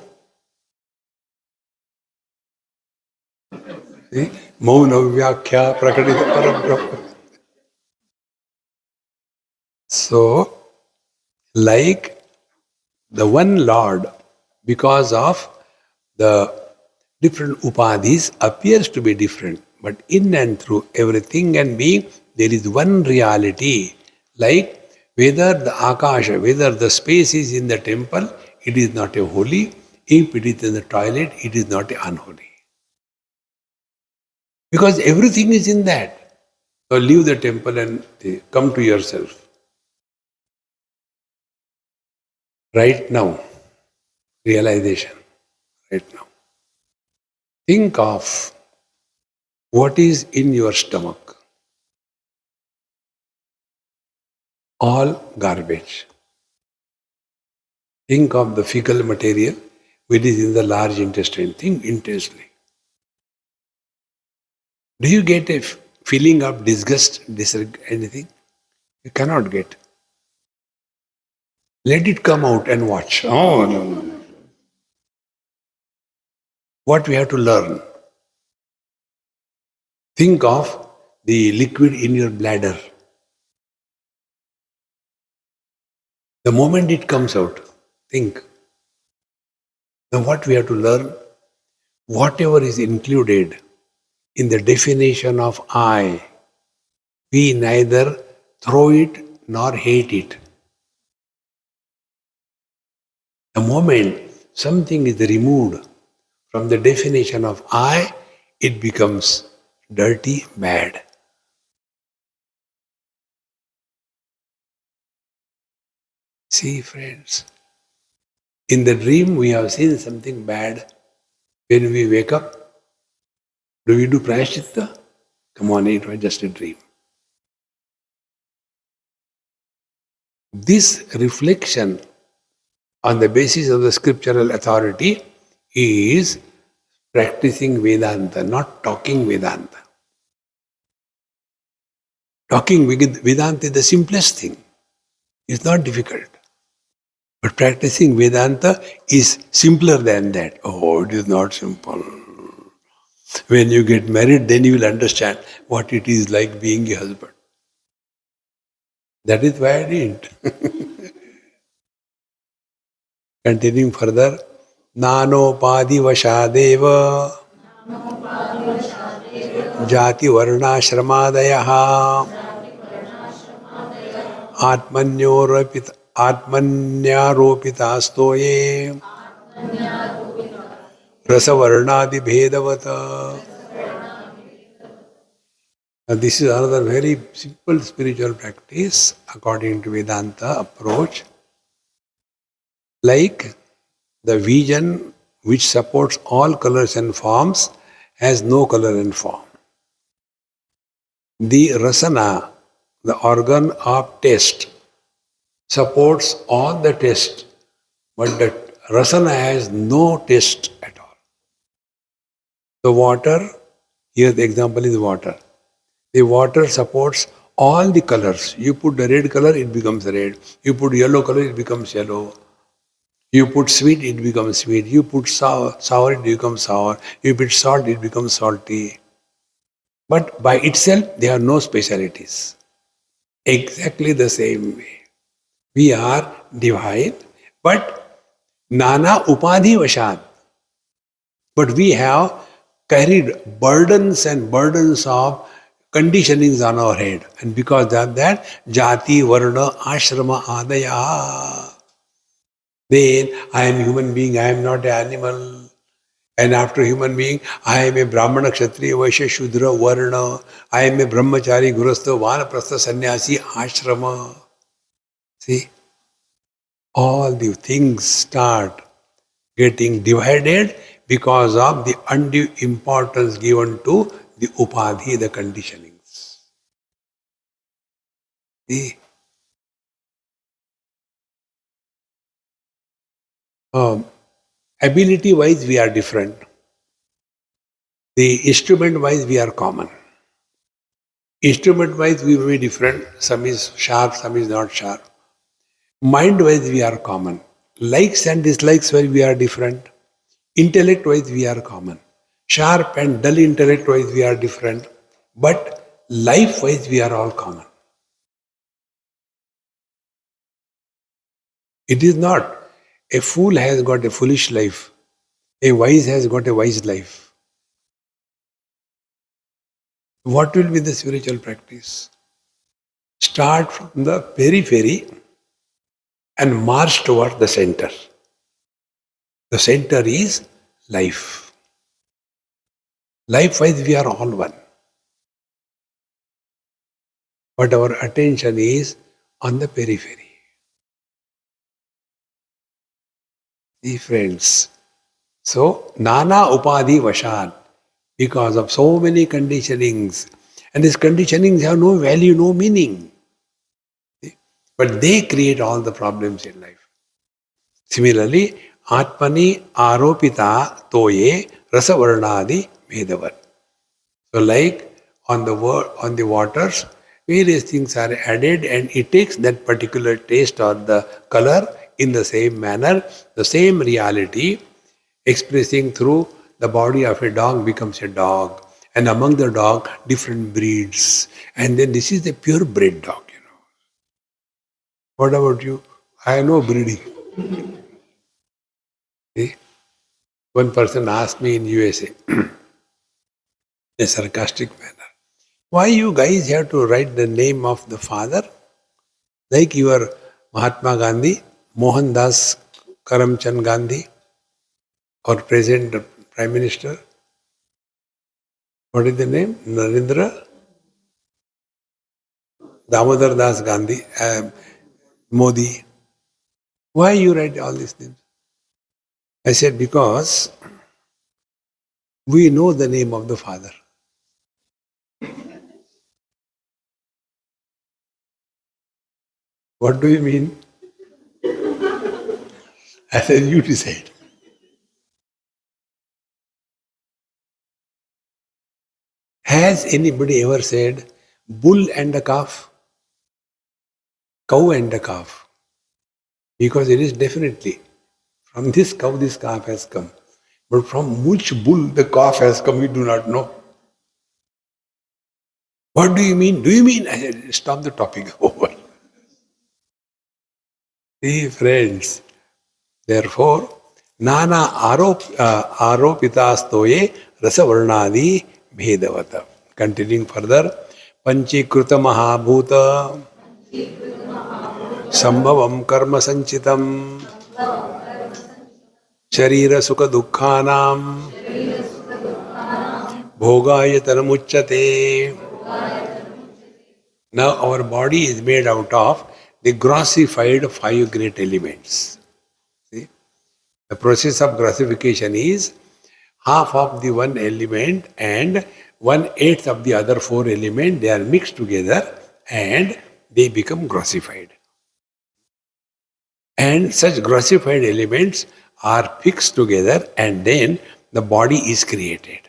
see, Mauna Vyakhya Prakatita Parabrahma. So, like the one Lord, because of the different upadhis, appears to be different, but in and through everything and being, there is one reality. Like whether the akasha, whether the space is in the temple, it is not a holy. If it is in the toilet, it is not a unholy. Because everything is in that. So leave the temple and come to yourself. Right now, realization. Right now. Think of what is in your stomach. All garbage. Think of the fecal material which is in the large intestine. Think intensely. Do you get a feeling of disgust, anything? You cannot get. Let it come out and watch. Oh, no, no, no. What we have to learn. Think of the liquid in your bladder. The moment it comes out, think. Now what we have to learn, whatever is included in the definition of I, we neither throw it nor hate it. The moment something is removed from the definition of I, it becomes dirty, bad. See, friends, in the dream we have seen something bad. When we wake up, do we do prayaschitta? Come on, it was just a dream. This reflection on the basis of the scriptural authority is practicing Vedanta, not talking Vedanta. Talking Vedanta is the simplest thing. It's not difficult. But practicing Vedanta is simpler than that. Oh, it is not simple. When you get married, then you will understand what it is like being a husband. That is why I didn't. Continuing further, Nanopadi Vashadeva Jati Varnashramadeyaha Atmanyaropitasto ye Rasavarnadi Bhedavata. Now, this is another very simple spiritual practice according to Vedanta approach. Like the vision which supports all colors and forms has no color and form. The rasana, the organ of taste, supports all the taste, but the rasana has no taste at all. The water, here the example is water. The water supports all the colors. You put the red color, it becomes red. You put yellow color, it becomes yellow. You put sweet, it becomes sweet. You put sour, it becomes sour. You put salt, it becomes salty. But by itself, there are no specialities. Exactly the same way. We are divine, but nana upadhi vashat. But we have carried burdens and burdens of conditionings on our head. And because of that, jati, varna, ashrama, adaya. Then I am human being, I am not an animal. And after human being, I am a Brahmana, Kshatriya, Vaishya, Shudra, Varna. I am a Brahmachari, Gurastha, Vanaprastha, Sannyasi, Ashrama. See, all the things start getting divided because of the undue importance given to the upadhi, the conditionings. See, ability-wise we are different. The instrument-wise we are common. Instrument-wise we may be different. Some is sharp, some is not sharp. Mind-wise we are common. Likes and dislikes wise we are different. Intellect-wise we are common. Sharp and dull intellect-wise we are different. But life-wise we are all common. It is not. A fool has got a foolish life. A wise has got a wise life. What will be the spiritual practice? Start from the periphery and march toward the center. The center is life. Life-wise, we are all one. But our attention is on the periphery. See, friends. So, Nana Upadhi Vashan, because of so many conditionings, and these conditionings have no value, no meaning. But they create all the problems in life. Similarly, Atmani Aropita Toye Rasavarnadi Medavar. So, like on the waters, various things are added and it takes that particular taste or the color in the same manner, the same reality expressing through the body of a dog becomes a dog. And among the dog, different breeds. And then this is the purebred dog, you know. What about you? I know breeding. See? One person asked me in USA, in a sarcastic manner, why you guys have to write the name of the father? Like your Mahatma Gandhi, Mohandas Karamchand Gandhi, or present Prime Minister. What is the name? Narendra Damodar Das Gandhi, Modi. Why you write all these names? I said, because we know the name of the father. What do you mean? I said, you decide. Has anybody ever said bull and a calf? Cow and a calf? Because it is definitely from this cow, this calf has come. But from which bull the calf has come, we do not know. What do you mean? Do you mean? I said, stop the topic over. See, friends, therefore, Nana Aropitastoye Rasavarnadi Bhedavata. Continuing further, Panchikruta Mahabhuta Sambhavam Karma Sanchitam Sharira Sukha Dukkhanam Bhogayatanamuchyate. Now our body is made out of the grossified five great elements. See? The process of grossification is half of the one element and 1/8 of the other four elements, they are mixed together and they become grossified. And such grossified elements are fixed together and then the body is created.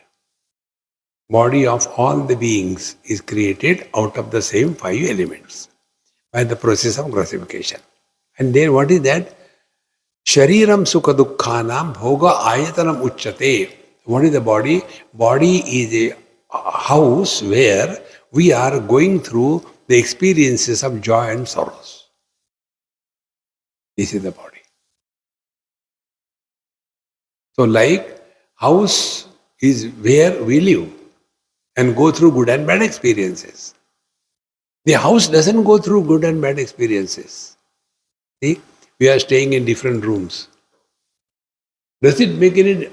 Body of all the beings is created out of the same five elements by the process of grossification. And then what is that? Shariram sukha dukkhanam bhoga ayatanam uchyate. What is the body? Body is a house where we are going through the experiences of joy and sorrows. This is the body. So like house is where we live and go through good and bad experiences. The house doesn't go through good and bad experiences. See, we are staying in different rooms. Does it make any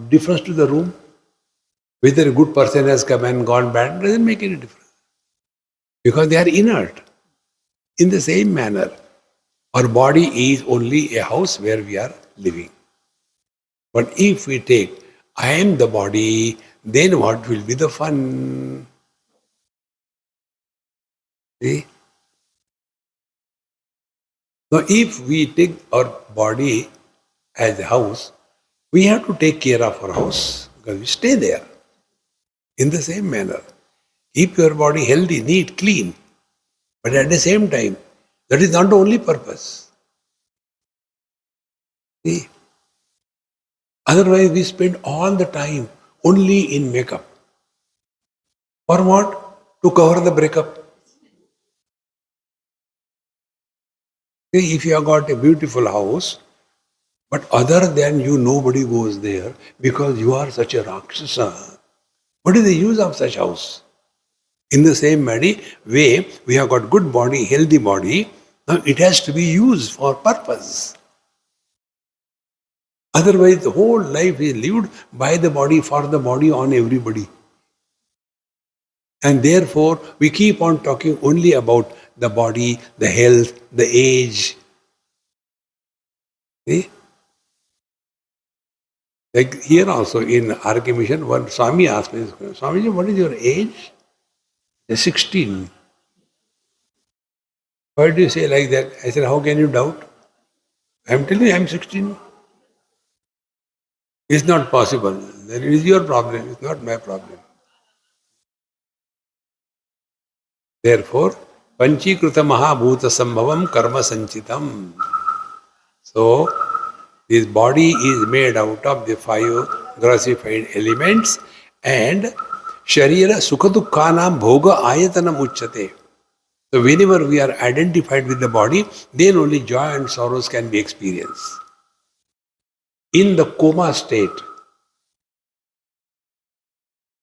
difference to the room? Whether a good person has come and gone bad, doesn't make any difference. Because they are inert. In the same manner, our body is only a house where we are living. But if we take, I am the body, then what will be the fun? See? Now, if we take our body as a house, we have to take care of our house because we stay there. In the same manner, keep your body healthy, neat, clean. But at the same time, that is not the only purpose. See? Otherwise, we spend all the time only in makeup. For what? To cover the breakup. See, if you have got a beautiful house, but other than you, nobody goes there because you are such a Rakshasa. What is the use of such house? In the same way, we have got good body, healthy body. Now it has to be used for purpose. Otherwise, the whole life is lived by the body, for the body, on everybody. And therefore, we keep on talking only about the body, the health, the age. See? Like here also in RK Mission, one Swami asked me, Swamiji, what is your age? 16. Why do you say like that? I said, how can you doubt? I am telling you, I am 16. It's not possible. Then it is your problem, it's not my problem. Therefore, Panchikruta Mahabhuta Sambhavam Karma Sanchitam. So, this body is made out of the five grossified elements and Sharira Sukhadukkhanam Bhoga Ayatanam Uchyate. So, whenever we are identified with the body, then only joy and sorrows can be experienced. In the coma state,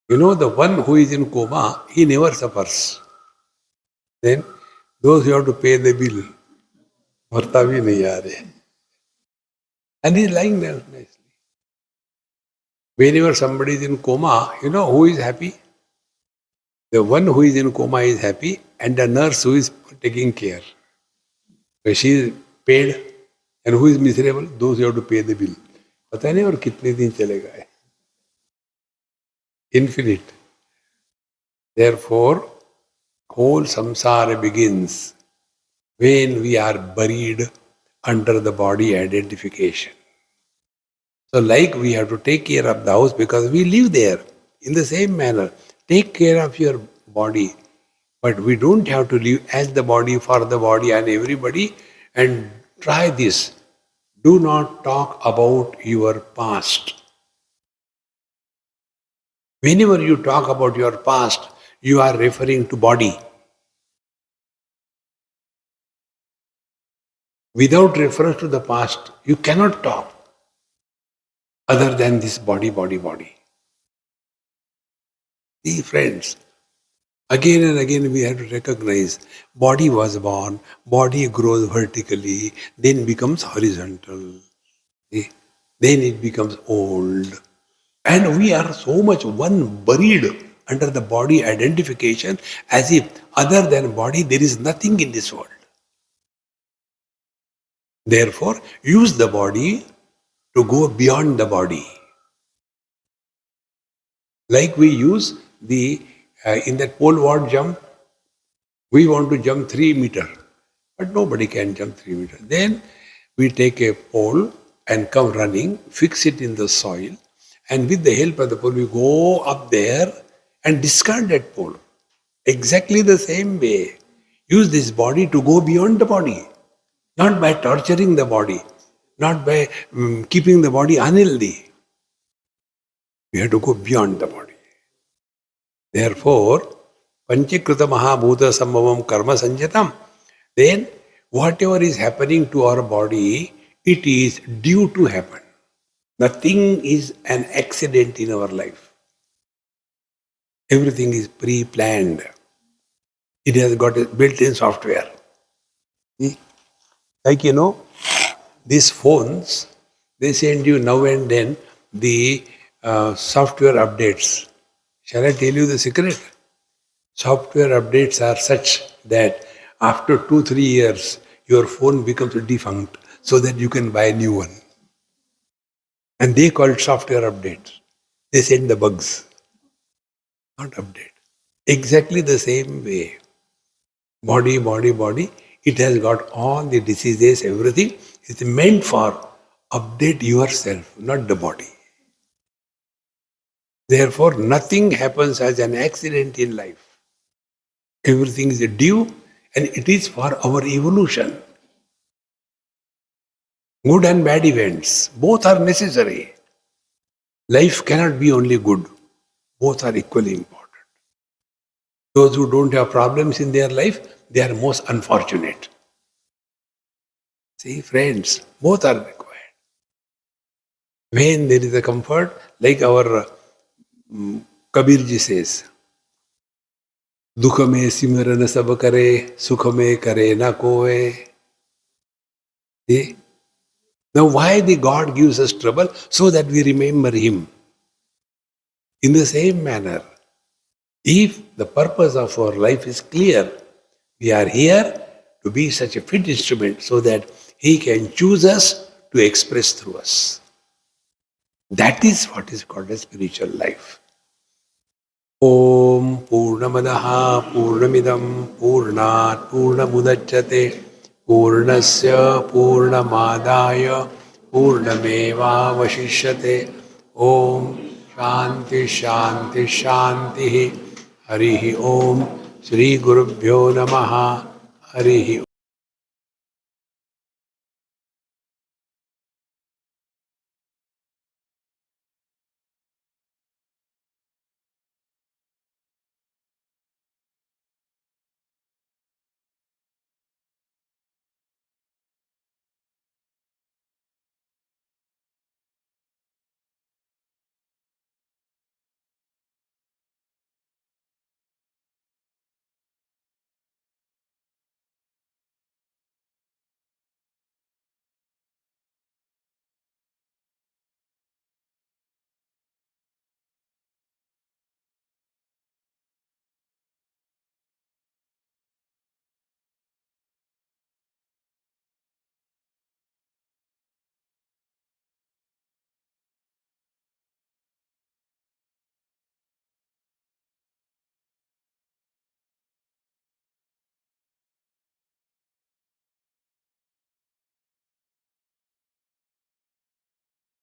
you know, the one who is in coma, he never suffers. Then those who have to pay the bill, bharta bhi nahi aa rahe. And he is lying there nicely. Whenever somebody is in coma, you know who is happy? The one who is in coma is happy and the nurse who is taking care. So she is paid and who is miserable? Those who have to pay the bill. पता नहीं और कितने दिन चलेगा है. Infinite. Therefore, whole samsara begins when we are buried under the body identification. So like we have to take care of the house because we live there. In the same manner, take care of your body. But we don't have to live as the body, for the body and everybody. And try this. Do not talk about your past. Whenever you talk about your past, you are referring to body. Without reference to the past, you cannot talk other than this body, body, body. See, friends, again and again we have to recognize body was born, body grows vertically, then becomes horizontal. See? Then it becomes old. And we are so much one buried under the body identification as if other than body there is nothing in this world. Therefore, use the body to go beyond the body. Like we use the, in that pole vault jump, we want to jump 3 meters, but nobody can jump 3 meters. Then we take a pole and come running, fix it in the soil, and with the help of the pole, we go up there and discard that pole. Exactly the same way. Use this body to go beyond the body, not by torturing the body, not by keeping the body unhealthy. We have to go beyond the body. Therefore, Panchakrita Mahabhuta Sambhavam Karma Sanjatam, then whatever is happening to our body, it is due to happen. Nothing is an accident in our life. Everything is pre-planned. It has got a built-in software. See? Like these phones, they send you now and then the software updates. Shall I tell you the secret? Software updates are such that after 2-3 years, your phone becomes defunct so that you can buy a new one. And they call it software updates. They send the bugs, not update. Exactly the same way. Body, body, body. It has got all the diseases, everything. It's meant for update yourself, not the body. Therefore, nothing happens as an accident in life. Everything is due and it is for our evolution. Good and bad events, both are necessary. Life cannot be only good. Both are equally important. Those who don't have problems in their life, they are most unfortunate. See, friends, both are required. When there is a comfort, like our Kabirji says, Dukha mein simran sab kare, sukha mein kare na koe. See? Now why the God gives us trouble? So that we remember Him. In the same manner, if the purpose of our life is clear, we are here to be such a fit instrument so that He can choose us to express through us. That is what is called a spiritual life. Om Purnamadaha Purnamidam Purnat Purnamudachyate Purnasya Purnamadaya Purnameva Vashishyate. Om Shanti Shanti Shanti. Harihi Om. Shri Gurubhyo Namaha. Harihi